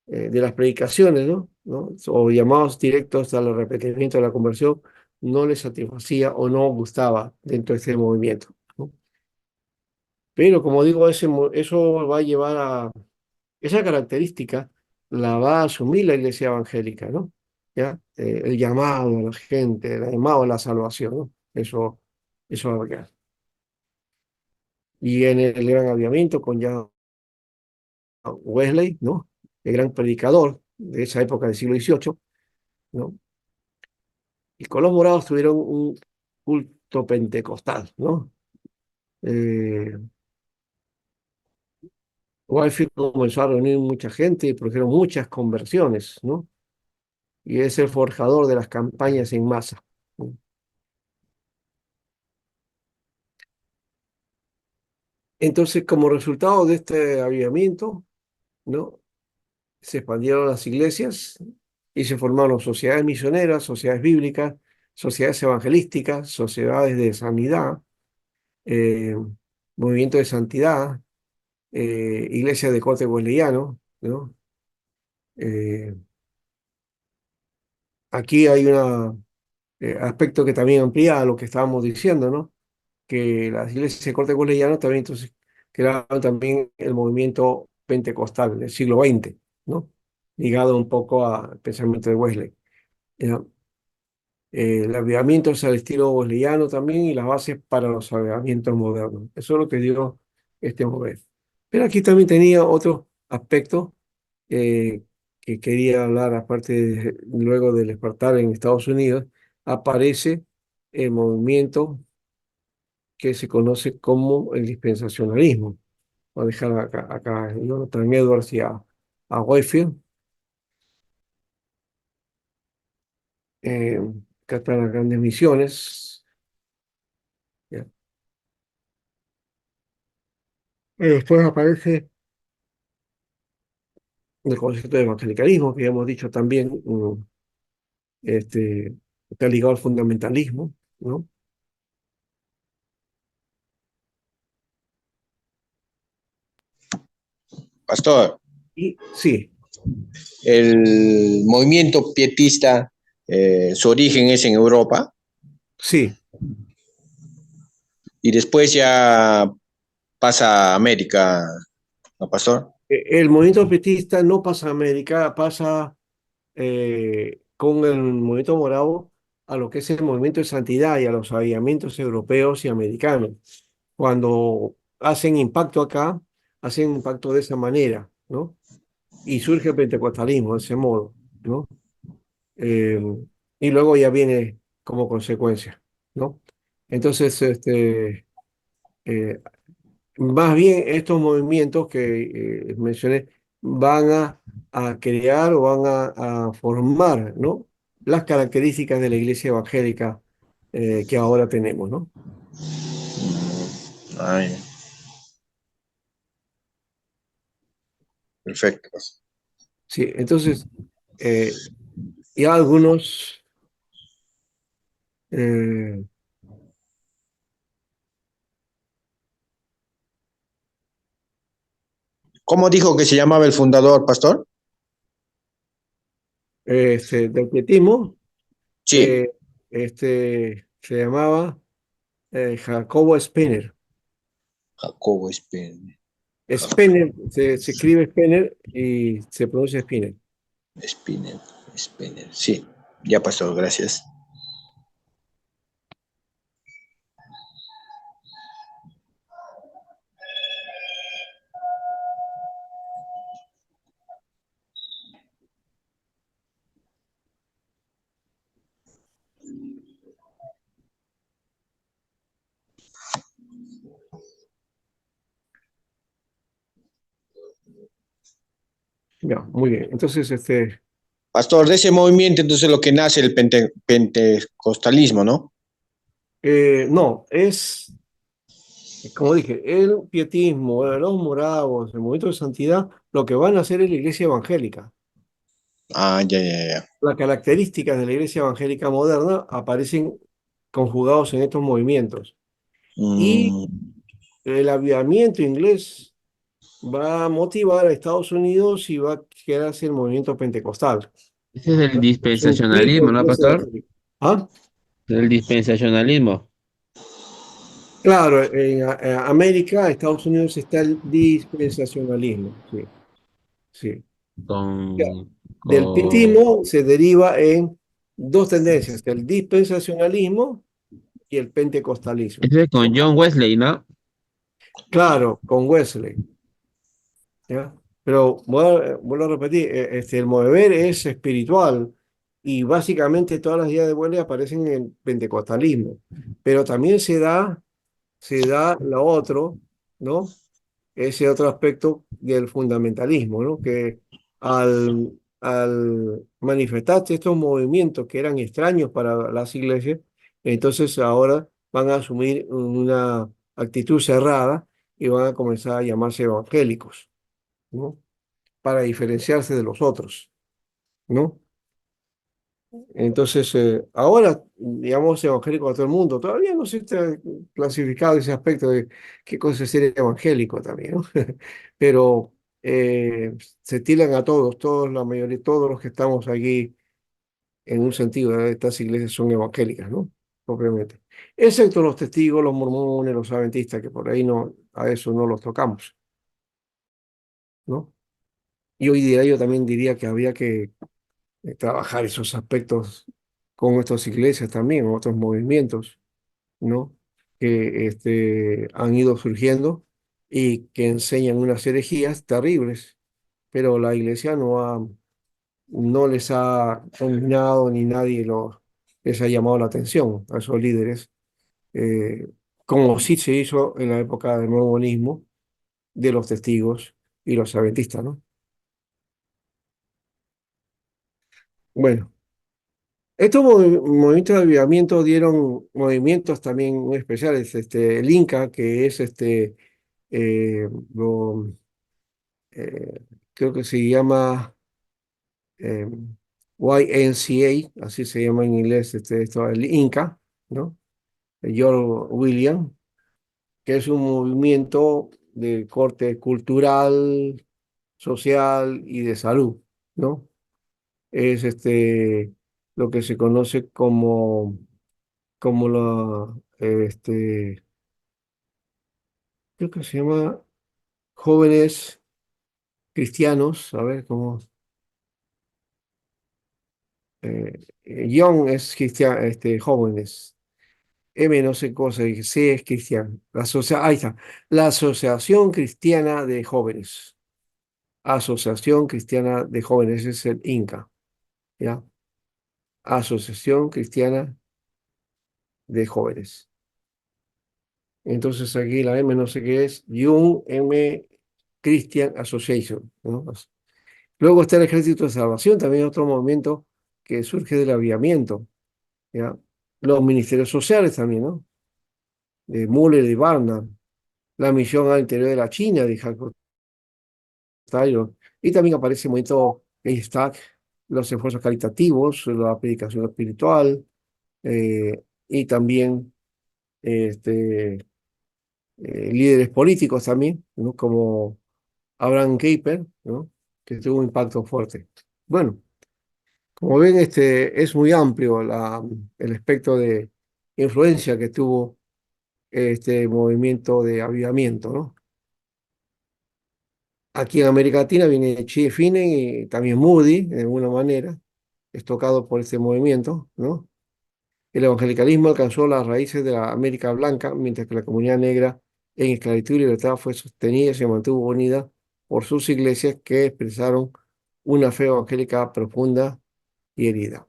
de las predicaciones, ¿no? O llamados directos al arrepentimiento, a la conversión, no les satisfacía o no gustaba dentro de este movimiento, ¿no? Pero como digo, eso va a llevar a esa característica, la va a asumir la iglesia evangélica, ¿no? ¿Ya? El llamado a la gente, el llamado a la salvación, ¿no? Eso va a quedar. Y en el gran avivamiento con ya Wesley, ¿no? El gran predicador de esa época del siglo XVIII, ¿no? Y con los morados tuvieron un culto pentecostal, ¿no? Eh, Whitefield comenzó a reunir mucha gente y produjeron muchas conversiones, ¿no? Y es el forjador de las campañas en masa, ¿no? Entonces, como resultado de este avivamiento, ¿no? Se expandieron las iglesias y se formaron sociedades misioneras, sociedades bíblicas, sociedades evangelísticas, sociedades de sanidad, eh, movimiento de santidad, iglesias de corte wesleyano, ¿no? Eh, Aquí hay un aspecto que también amplía lo que estábamos diciendo, ¿no? Que las iglesias de corte wesleyano también entonces crearon también el movimiento pentecostal del siglo XX, ¿no? Ligado un poco al pensamiento de Wesley. ¿Ya? El avivamiento es al estilo wesleyano también y las bases para los avivamientos modernos. Eso es lo que dio este mover. Pero aquí también tenía otro aspecto eh, que quería hablar, aparte luego del despertar en Estados Unidos, aparece el movimiento que se conoce como el dispensacionalismo. Voy a dejar acá Jonathan Edwards a Whitefield. Eh, Acá están las grandes misiones. ¿Ya? Y después aparece el concepto de evangelicalismo, que ya hemos dicho también, este, está ligado al fundamentalismo, ¿no? Pastor, Y sí, el movimiento pietista, su origen es en Europa sí. y después ya pasa a América, ¿no, Pastor? El movimiento pietista no pasa a América, pasa con el movimiento morado a lo que es el movimiento de santidad y a los avivamientos europeos y americanos. Cuando hacen impacto acá, hacen impacto de esa manera, ¿no? Y surge el pentecostalismo de ese modo, ¿no? Eh, y luego ya viene como consecuencia, ¿no? Entonces, eh, más bien estos movimientos que mencioné van a crear o van a formar, ¿no? Las características de la iglesia evangélica que ahora tenemos, ¿no? Ay, perfecto. Sí, entonces, eh, ya algunos, eh, ¿Cómo dijo que se llamaba el fundador, Pastor? del pietismo, Sí, se llamaba Jacobo Spener. Jacobo Spinel. Spener, se escribe Spener y se pronuncia Spinner. Spinel, Spinel. Sí, ya, Pastor, gracias. Ya, muy bien. Entonces, Pastor, de ese movimiento entonces lo que nace el pentecostalismo, ¿no? no, como dije, el pietismo, los moravos, el movimiento de santidad, lo que van a hacer es la iglesia evangélica. Ah, ya, ya, ya. Las características de la iglesia evangélica moderna aparecen conjugados en estos movimientos. Y Mm, el avivamiento inglés va a motivar a Estados Unidos y va a crearse el movimiento pentecostal. Ese es el Es un tipo de dispensacionalismo, ¿no, iglesia pastor? evangélica. ¿Ah? El dispensacionalismo Claro, en América, Estados Unidos está el dispensacionalismo, sí, sí. Ya. Del con pietismo se deriva en dos tendencias, el dispensacionalismo y el pentecostalismo. ese es con John Wesley, ¿no? Claro, con Wesley, ¿ya? Pero vuelvo a repetir, el mover es espiritual y básicamente todas las ideas de Wesley aparecen en el pentecostalismo, pero también se da lo otro, ¿no? Ese otro aspecto del fundamentalismo, ¿no? Que al manifestarse estos movimientos que eran extraños para las iglesias, entonces ahora van a asumir una actitud cerrada y van a comenzar a llamarse evangélicos, ¿no? Para diferenciarse de los otros, ¿no? Entonces, ahora, digamos, evangélico a todo el mundo, todavía no se está clasificado ese aspecto de qué cosa es ser evangélico también, ¿no? Pero se tiran a todos, la mayoría, todos los que estamos aquí, en un sentido, estas iglesias son evangélicas, ¿no? Propiamente. Excepto los testigos, los mormones, los adventistas, que por ahí no, a eso no los tocamos, ¿no? Y hoy día yo también diría que había que trabajar esos aspectos con nuestras iglesias también, otros movimientos, ¿no? Que han ido surgiendo y que enseñan unas herejías terribles, pero la iglesia no les ha condenado ni nadie les ha llamado la atención a esos líderes, eh, como sí se hizo en la época del mormonismo, de los testigos y los adventistas, ¿no? Bueno, estos movimientos de avivamiento dieron movimientos también muy especiales. El Inca, que es eh, lo, eh, creo que se llama eh, YNCA, así se llama en inglés, el Inca, ¿no? George William, que es un movimiento de corte cultural, social y de salud, ¿no? Es lo que se conoce como creo que se llama jóvenes cristianos, a ver cómo, Young es cristiano, jóvenes, M no sé cosa, y C es cristiano, ahí está, la Asociación Cristiana de Jóvenes, Asociación Cristiana de Jóvenes, es el INCA, ¿ya? Asociación Cristiana de Jóvenes. Entonces aquí la M no sé qué es, Young M Christian Association, ¿no? Luego está el Ejército de Salvación, también otro movimiento que surge del avivamiento, ¿ya? Los ministerios sociales también, ¿no? De Muller y Barnard, la misión al interior de la China de Jacob Taylor, y también aparece el movimiento Haystack, los esfuerzos caritativos, la predicación espiritual, y también este, líderes políticos también, ¿no? Como Abraham Kuyper, ¿no? Que tuvo un impacto fuerte. Bueno. Como ven, es muy amplio el espectro de influencia que tuvo este movimiento de avivamiento, ¿no? Aquí en América Latina viene Che Finney y también Moody, de alguna manera, es tocado por este movimiento, ¿no? El evangelicalismo alcanzó las raíces de la América Blanca, mientras que la comunidad negra en esclavitud y libertad fue sostenida y se mantuvo unida por sus iglesias que expresaron una fe evangélica profunda y herida.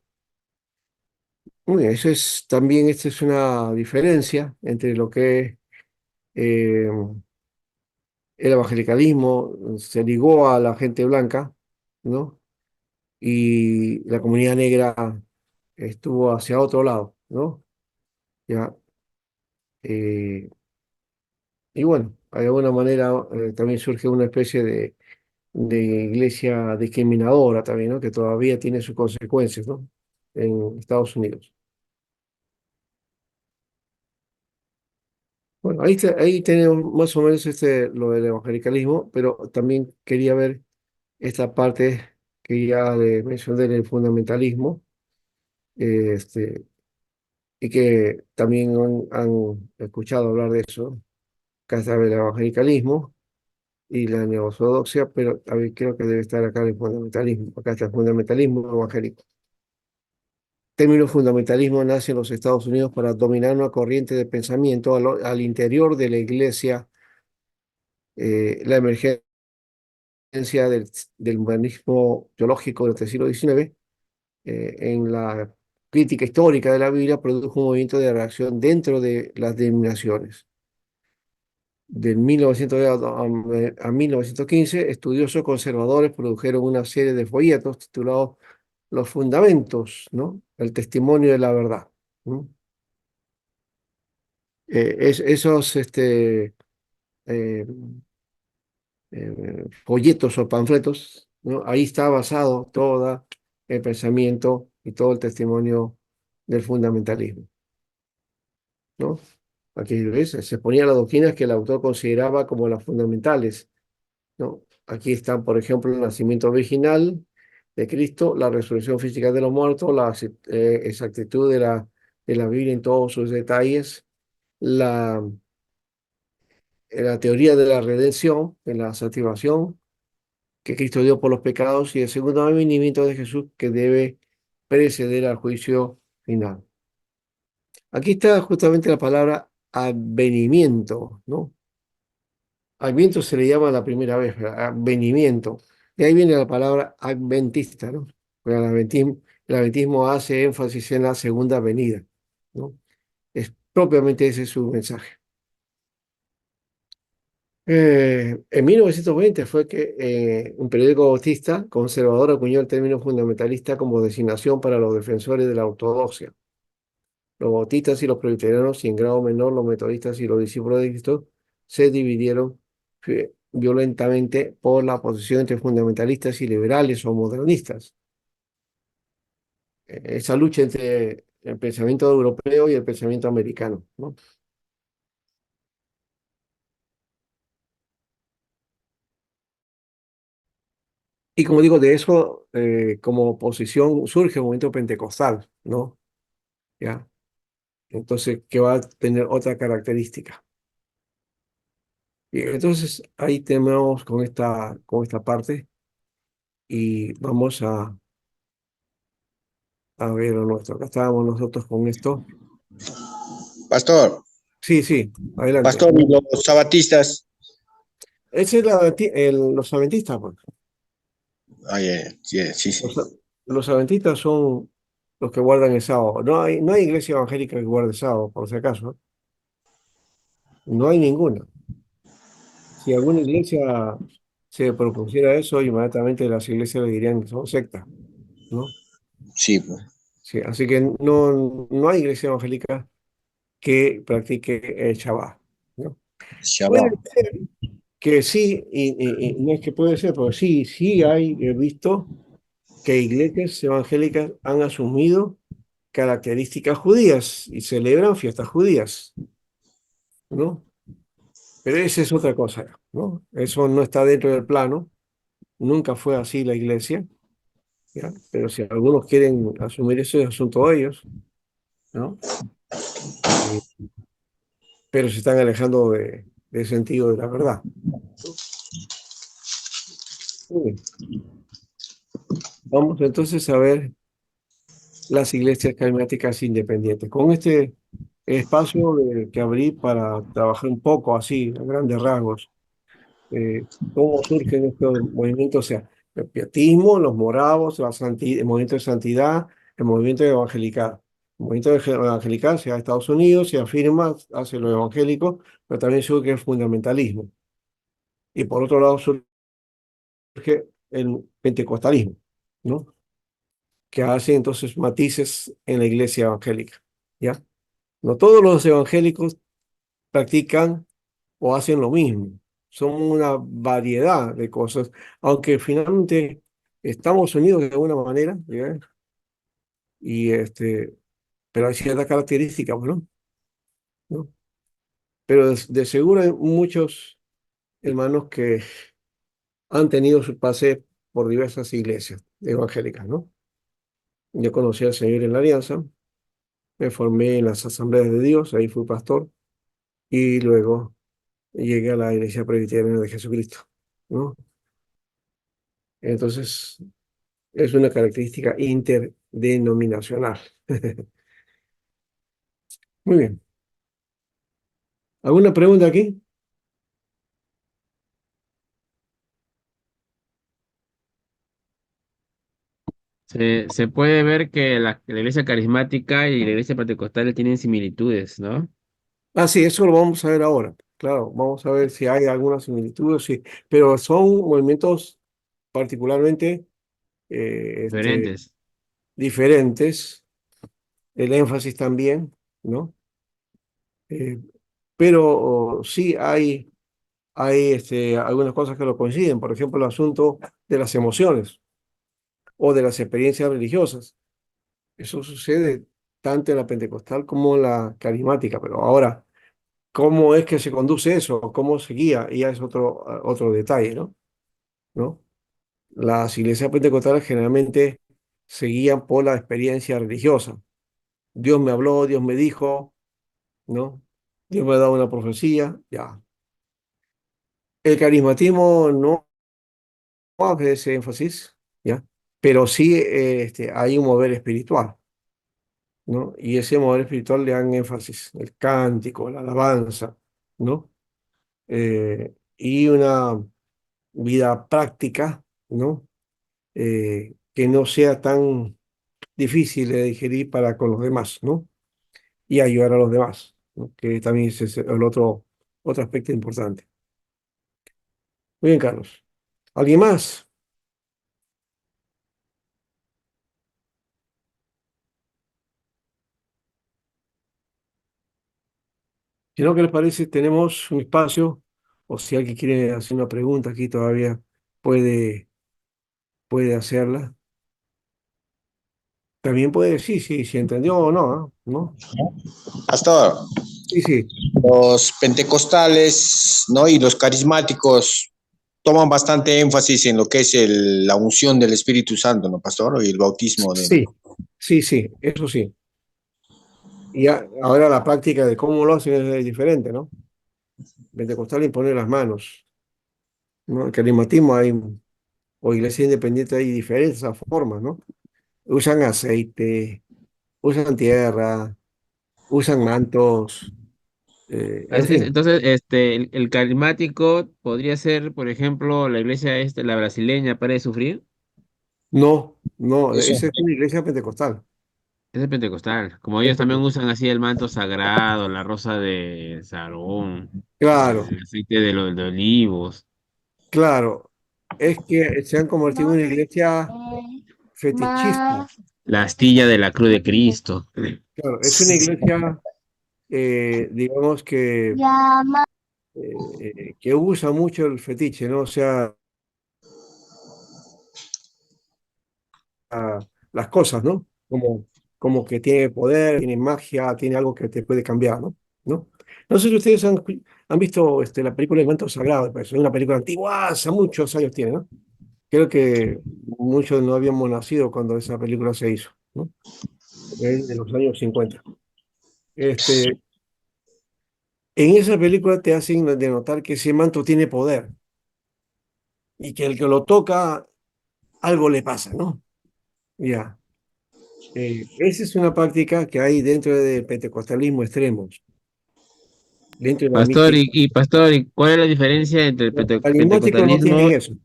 Muy bien, eso es también, esta es una diferencia entre lo que es eh, el evangelicalismo, se ligó a la gente blanca, ¿no? Y la comunidad negra estuvo hacia otro lado, ¿no? Ya, eh, y bueno, de alguna manera también surge una especie de iglesia discriminadora también, ¿no? Que todavía tiene sus consecuencias, ¿no? En Estados Unidos. Bueno, ahí tenemos más o menos lo del evangelicalismo, pero también quería ver esta parte que ya le mencioné del fundamentalismo, y que también han escuchado hablar de eso, acá está el evangelicalismo y la neortodoxia, pero también creo que debe estar acá el fundamentalismo, acá está el fundamentalismo evangélico. El término fundamentalismo nace en los Estados Unidos para dominar una corriente de pensamiento al interior de la iglesia, la emergencia del humanismo teológico del siglo XIX, en la crítica histórica de la Biblia, produjo un movimiento de reacción dentro de las denominaciones. Del 1900 a 1915, estudiosos conservadores produjeron una serie de folletos titulados Los Fundamentos, ¿no? El testimonio de la verdad, ¿no? Esos eh, folletos o panfletos, ¿no? Ahí está basado todo el pensamiento y todo el testimonio del fundamentalismo, ¿no? Aquí ves, se exponían las doctrinas que el autor consideraba como las fundamentales, ¿no? Aquí están, por ejemplo, el nacimiento virginal de Cristo, la resurrección física de los muertos, la exactitud de la Biblia en todos sus detalles, la, la teoría de la redención, de la salvación que Cristo dio por los pecados y el segundo advenimiento de Jesús que debe preceder al juicio final. Aquí está justamente la palabra advenimiento, ¿no? Adviento se le llama la primera vez, ¿verdad? Advenimiento. De ahí viene la palabra adventista, ¿no? Porque el adventismo el adventismo hace énfasis en la segunda venida, ¿no? Es propiamente ese su mensaje. En 1920 fue que un periódico bautista conservador acuñó el término fundamentalista como designación para los defensores de la ortodoxia. Los bautistas y los presbiterianos, y en grado menor los metodistas y los discípulos de Cristo, se dividieron violentamente por la posición entre fundamentalistas y liberales o modernistas. Esa lucha entre el pensamiento europeo y el pensamiento americano, ¿no? Y como digo, de eso, como oposición, surge el movimiento pentecostal, ¿no? ¿Ya? Entonces, que va a tener otra característica. Y entonces, ahí terminamos con esta parte y vamos a ver lo nuestro. Acá estábamos nosotros con esto. Pastor, Sí, sí, adelante. pastor, y los sabatistas. Ese es los adventistas, pues. Sí, sí, Los, sí. los adventistas son los que guardan el sábado. No hay iglesia evangélica que guarde el sábado, por si acaso, ¿no? No hay ninguna. Si alguna iglesia se propusiera eso, inmediatamente las iglesias le dirían que son sectas, ¿no? Sí, pues. Sí, así que no hay iglesia evangélica que practique el Shabbat, ¿no? Puede Shabbat. ser que sí, y no es que puede ser, pero sí, sí hay, he visto que iglesias evangélicas han asumido características judías y celebran fiestas judías, ¿no? Pero esa es otra cosa, ¿no? Eso no está dentro del plano, nunca fue así la iglesia, ¿ya? Pero si algunos quieren asumir eso, es asunto de ellos, ¿no? Eh, pero se están alejando del sentido de la verdad, ¿no? Muy bien. Vamos entonces a ver las iglesias carismáticas independientes. Con este espacio que abrí para trabajar un poco así, a grandes rasgos, cómo surgen estos movimientos, o sea, el pietismo, los moravos, el movimiento de santidad, el movimiento evangelical. El movimiento evangelical se va a Estados Unidos, se afirma hacia lo evangélico, pero también surge el fundamentalismo. Y por otro lado surge el pentecostalismo, ¿no? Que hace entonces matices en la iglesia evangélica, ¿ya? No todos los evangélicos practican o hacen lo mismo. Son una variedad de cosas, aunque finalmente estamos unidos de alguna manera, ¿ya? Y pero hay ciertas características, ¿no? ¿No? Pero de seguro hay muchos hermanos que han tenido su pase por diversas iglesias evangélicas, ¿no? Yo conocí al Señor en la Alianza, me formé en las Asambleas de Dios, ahí fui pastor, y luego llegué a la Iglesia Presbiteriana de Jesucristo, ¿no? Entonces, es una característica interdenominacional. Muy bien. ¿Alguna pregunta aquí? Se puede ver que la iglesia carismática y la iglesia pentecostal tienen similitudes, ¿no? Ah, sí, eso lo vamos a ver ahora. Claro, vamos a ver si hay alguna similitud, sí. Pero son movimientos particularmente Diferentes. diferentes, el énfasis también, ¿no? Eh, pero sí hay algunas cosas que lo coinciden. Por ejemplo, el asunto de las emociones o de las experiencias religiosas. Eso sucede tanto en la pentecostal como en la carismática, pero ahora, ¿cómo es que se conduce eso? ¿Cómo se guía? Y ya es otro detalle, ¿no? ¿No? Las iglesias pentecostales generalmente se guían por la experiencia religiosa. Dios me habló, Dios me dijo, ¿no? Dios me ha dado una profecía, ya. El carismatismo no hace ese énfasis, ¿ya? Pero sí hay un mover espiritual, ¿no? Y ese mover espiritual le dan énfasis, el cántico, la alabanza, ¿no? Y una vida práctica, ¿no? Que no sea tan difícil de digerir para con los demás, ¿no? Y ayudar a los demás, ¿no? Que también es el otro aspecto importante. Muy bien, Carlos. ¿Alguien más? Si no, ¿qué les parece? Tenemos un espacio, o si alguien quiere hacer una pregunta aquí todavía puede, puede hacerla. También puede decir si entendió o no, ¿no? Pastor, Sí, sí, los pentecostales, ¿no? Y los carismáticos toman bastante énfasis en lo que es la unción del Espíritu Santo, ¿no, pastor? Y el bautismo de... sí, sí, eso sí. Y ahora la práctica de cómo lo hacen es diferente, ¿no? Pentecostal impone las manos, ¿no? El carismatismo hay, o iglesia independiente hay diferentes formas, ¿no? Usan aceite, usan tierra, usan mantos, en fin. Entonces, el carismático podría ser, por ejemplo, la iglesia la brasileña, para de sufrir. No, no, Eso. esa es una iglesia pentecostal. Es de pentecostal. Como Es ellos también pentecostal. usan así el manto sagrado, la rosa de Sarón, Claro, el aceite de olivos, claro. Es que se han convertido en una iglesia fetichista. la astilla de la cruz de Cristo. Claro, es una iglesia, digamos que usa mucho el fetiche, ¿no? O sea, las cosas, ¿no? Como que tiene poder, tiene magia, tiene algo que te puede cambiar, ¿no? ¿No? No sé si ustedes han visto la película El Manto Sagrado, pues, es una película antigua, hace muchos años tiene, ¿no? Creo que muchos no habíamos nacido cuando esa película se hizo, ¿no? Es de los años 50. Este, en esa película te hacen denotar que ese manto tiene poder y que el que lo toca, algo le pasa, ¿no? Ya. Esa es una práctica que hay dentro del pentecostalismo extremo, dentro de la Pastor, mística. pastor, ¿y cuál es la diferencia entre el Los carismáticos no pentecostalismo, tienen eso. Sí,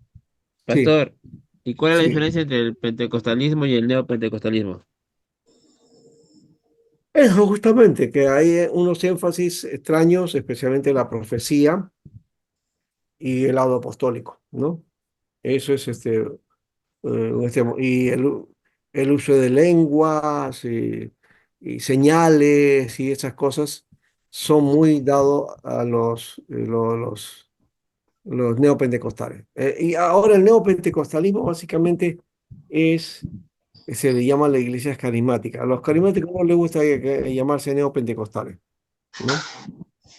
pastor? ¿Y cuál es la sí. diferencia entre el pentecostalismo y el neopentecostalismo? Eso justamente, que hay unos énfasis extraños, especialmente la profecía y el lado apostólico, ¿no? Eso es y el uso de lenguas y señales y esas cosas son muy dados a los neopentecostales. Y ahora el neopentecostalismo básicamente es, se le llama la iglesia carismática. A los carismáticos no les gusta llamarse neopentecostales, ¿no?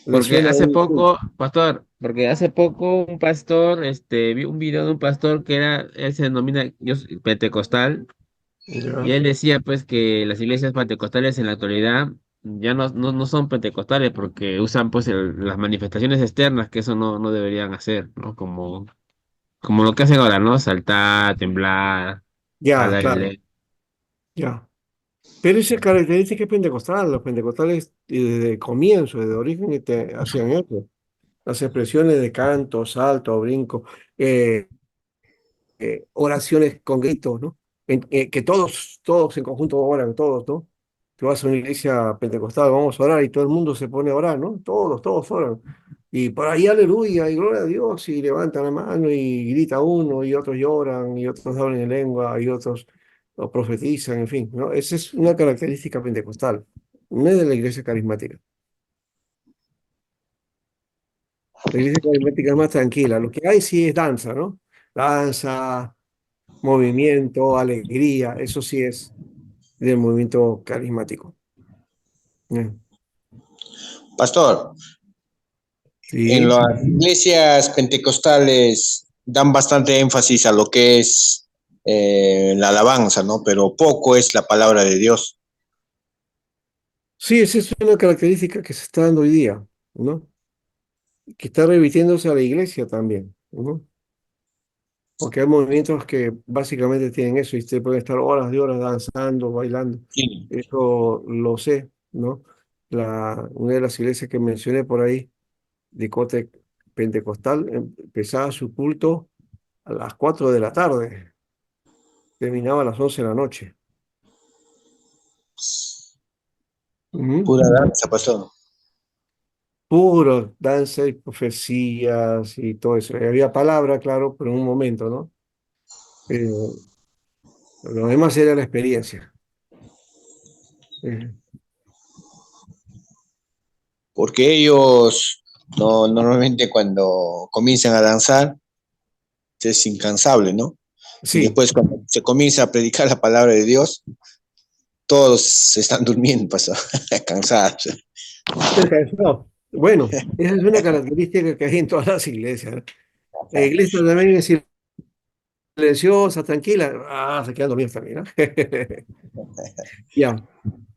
Les Porque suena hace un poco, insulto. pastor, porque hace poco un pastor, vi un video de un pastor que él se denomina pentecostal, y Ya, él decía pues que las iglesias pentecostales en la actualidad ya no son pentecostales porque usan pues las manifestaciones externas, que eso no deberían hacer, ¿no? Como lo que hacen ahora, ¿no? Saltar, temblar, ya, hablar en claro, lengua. ya. Pero esa característica es pentecostal. Los pentecostales desde el comienzo, desde el origen, hacían eso. Las expresiones de canto, salto, brinco. eh, oraciones con gritos, ¿no? Que todos en conjunto oran, todos, ¿no? Tú vas a una iglesia pentecostal, vamos a orar y todo el mundo se pone a orar, ¿no? Todos oran. Y por ahí, aleluya, y gloria a Dios, y levantan la mano y grita uno, y otros lloran, y otros hablan en lengua, y otros lo profetizan, en fin, ¿no? Esa es una característica pentecostal, no es de la iglesia carismática. La iglesia carismática es más tranquila. Lo que hay sí es danza, ¿no? Danza, movimiento, alegría, eso sí es del movimiento carismático. Mm. Pastor, en Sí, las iglesias pentecostales dan bastante énfasis a lo que es la alabanza, ¿no? Pero poco es la palabra de Dios. sí, esa es una característica que se está dando hoy día, ¿no? Que está revirtiéndose a la iglesia también, ¿no? Porque hay movimientos que básicamente tienen eso y usted puede estar horas de horas danzando, bailando. Sí. Eso lo sé, ¿no? Una de las iglesias que mencioné por ahí, de corte pentecostal, empezaba su culto a las 4 de la tarde, terminaba a las 11 de la noche. Ujú. Pura danza, pastor. Puro danza y profecías y todo eso. Y había palabra, claro, pero en un momento, ¿no? Pero lo demás era la experiencia. Eh, Porque ellos normalmente cuando comienzan a danzar es incansable, ¿no? Y sí, después cuando se comienza a predicar la palabra de Dios, todos se están durmiendo, pastor, cansados. no. Bueno, esa es una característica que hay en todas las iglesias, ¿no? La iglesia también es silenciosa, tranquila. Ah, se quedan dormidos también, ¿no? Ya.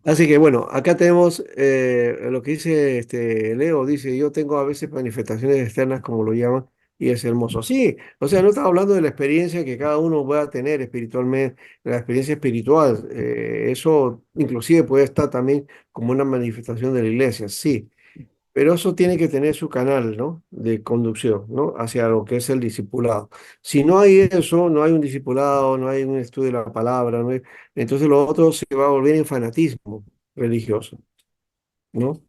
Así que bueno, acá tenemos lo que dice Leo, dice, yo tengo a veces manifestaciones externas, como lo llaman, y es hermoso. Sí, o sea, no estamos hablando de la experiencia que cada uno pueda tener espiritualmente, la experiencia espiritual. Eso inclusive puede estar también como una manifestación de la iglesia, sí. Pero eso tiene que tener su canal, ¿no? De conducción, ¿no? Hacia lo que es el discipulado. Si no hay eso, no hay un discipulado, no hay un estudio de la palabra, entonces lo otro se va a volver en fanatismo religioso, ¿no?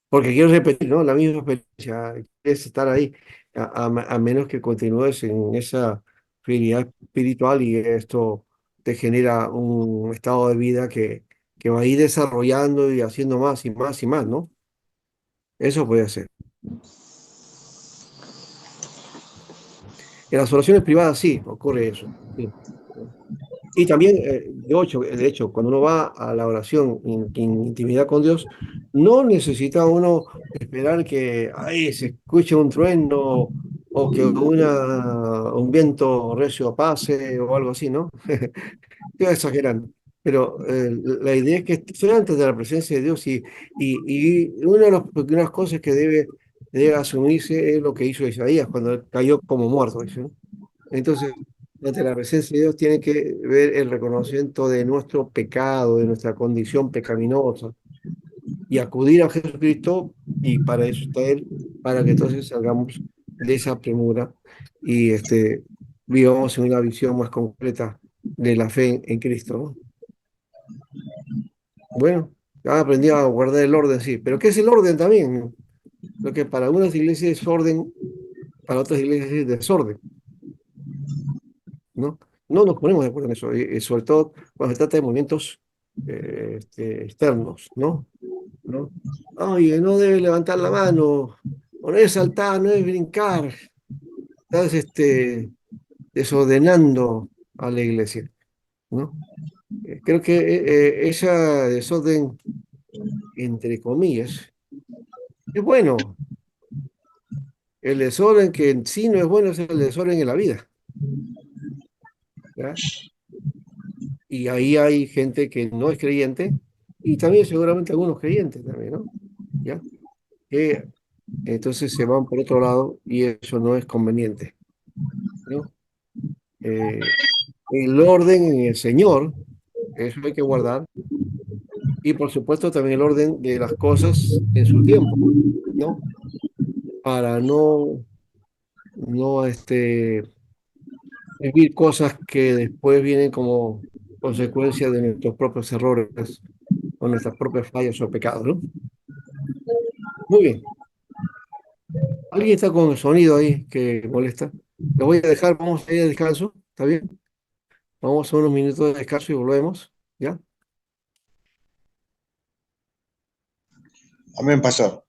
Porque quiero repetir, ¿no? La misma experiencia, es estar ahí, a menos que continúes en esa fidelidad espiritual y esto te genera un estado de vida que va a ir desarrollando y haciendo más y más y más, ¿no? Eso puede ser. En las oraciones privadas sí, ocurre eso. Sí. Y también, de hecho, cuando uno va a la oración en intimidad con Dios, no necesita uno esperar que ahí se escuche un trueno o que un viento recio pase o algo así, ¿no? Estoy exagerando. Pero la idea es que estoy antes de la presencia de Dios y una de las primeras cosas que debe asumirse es lo que hizo Isaías cuando cayó como muerto, dice, ¿no? Entonces, ante la presencia de Dios tiene que ver el reconocimiento de nuestro pecado, de nuestra condición pecaminosa, y acudir a Jesucristo, y para eso está Él, para que entonces salgamos de esa premura y vivamos en una visión más completa de la fe en Cristo, ¿no? Bueno, han aprendido a guardar el orden, sí, pero ¿qué es el orden también? Lo que para algunas iglesias es orden, para otras iglesias es desorden, ¿no? No nos ponemos de acuerdo en eso, y sobre todo cuando se trata de movimientos externos, ¿no? ¿No? Oye, no debe levantar la mano, o no debe saltar, no debe brincar, estás desordenando a la iglesia, ¿no? Creo que esa desorden, entre comillas, es bueno. El desorden que en sí no es bueno es el desorden en la vida, ¿ya? Y ahí hay gente que no es creyente y también seguramente algunos creyentes también, ¿no? ¿Ya? Que entonces se van por otro lado y eso no es conveniente, ¿no? Eh, el orden en el Señor, eso hay que guardar, y por supuesto también el orden de las cosas en su tiempo, ¿no? Para no vivir cosas que después vienen como consecuencia de nuestros propios errores o nuestras propias fallas o pecados, ¿no? Muy bien. ¿Alguien está con el sonido ahí que molesta? Lo voy a dejar, vamos a ir a descanso, ¿está bien? Vamos a unos minutos de descanso y volvemos, ¿ya? Amén, pastor.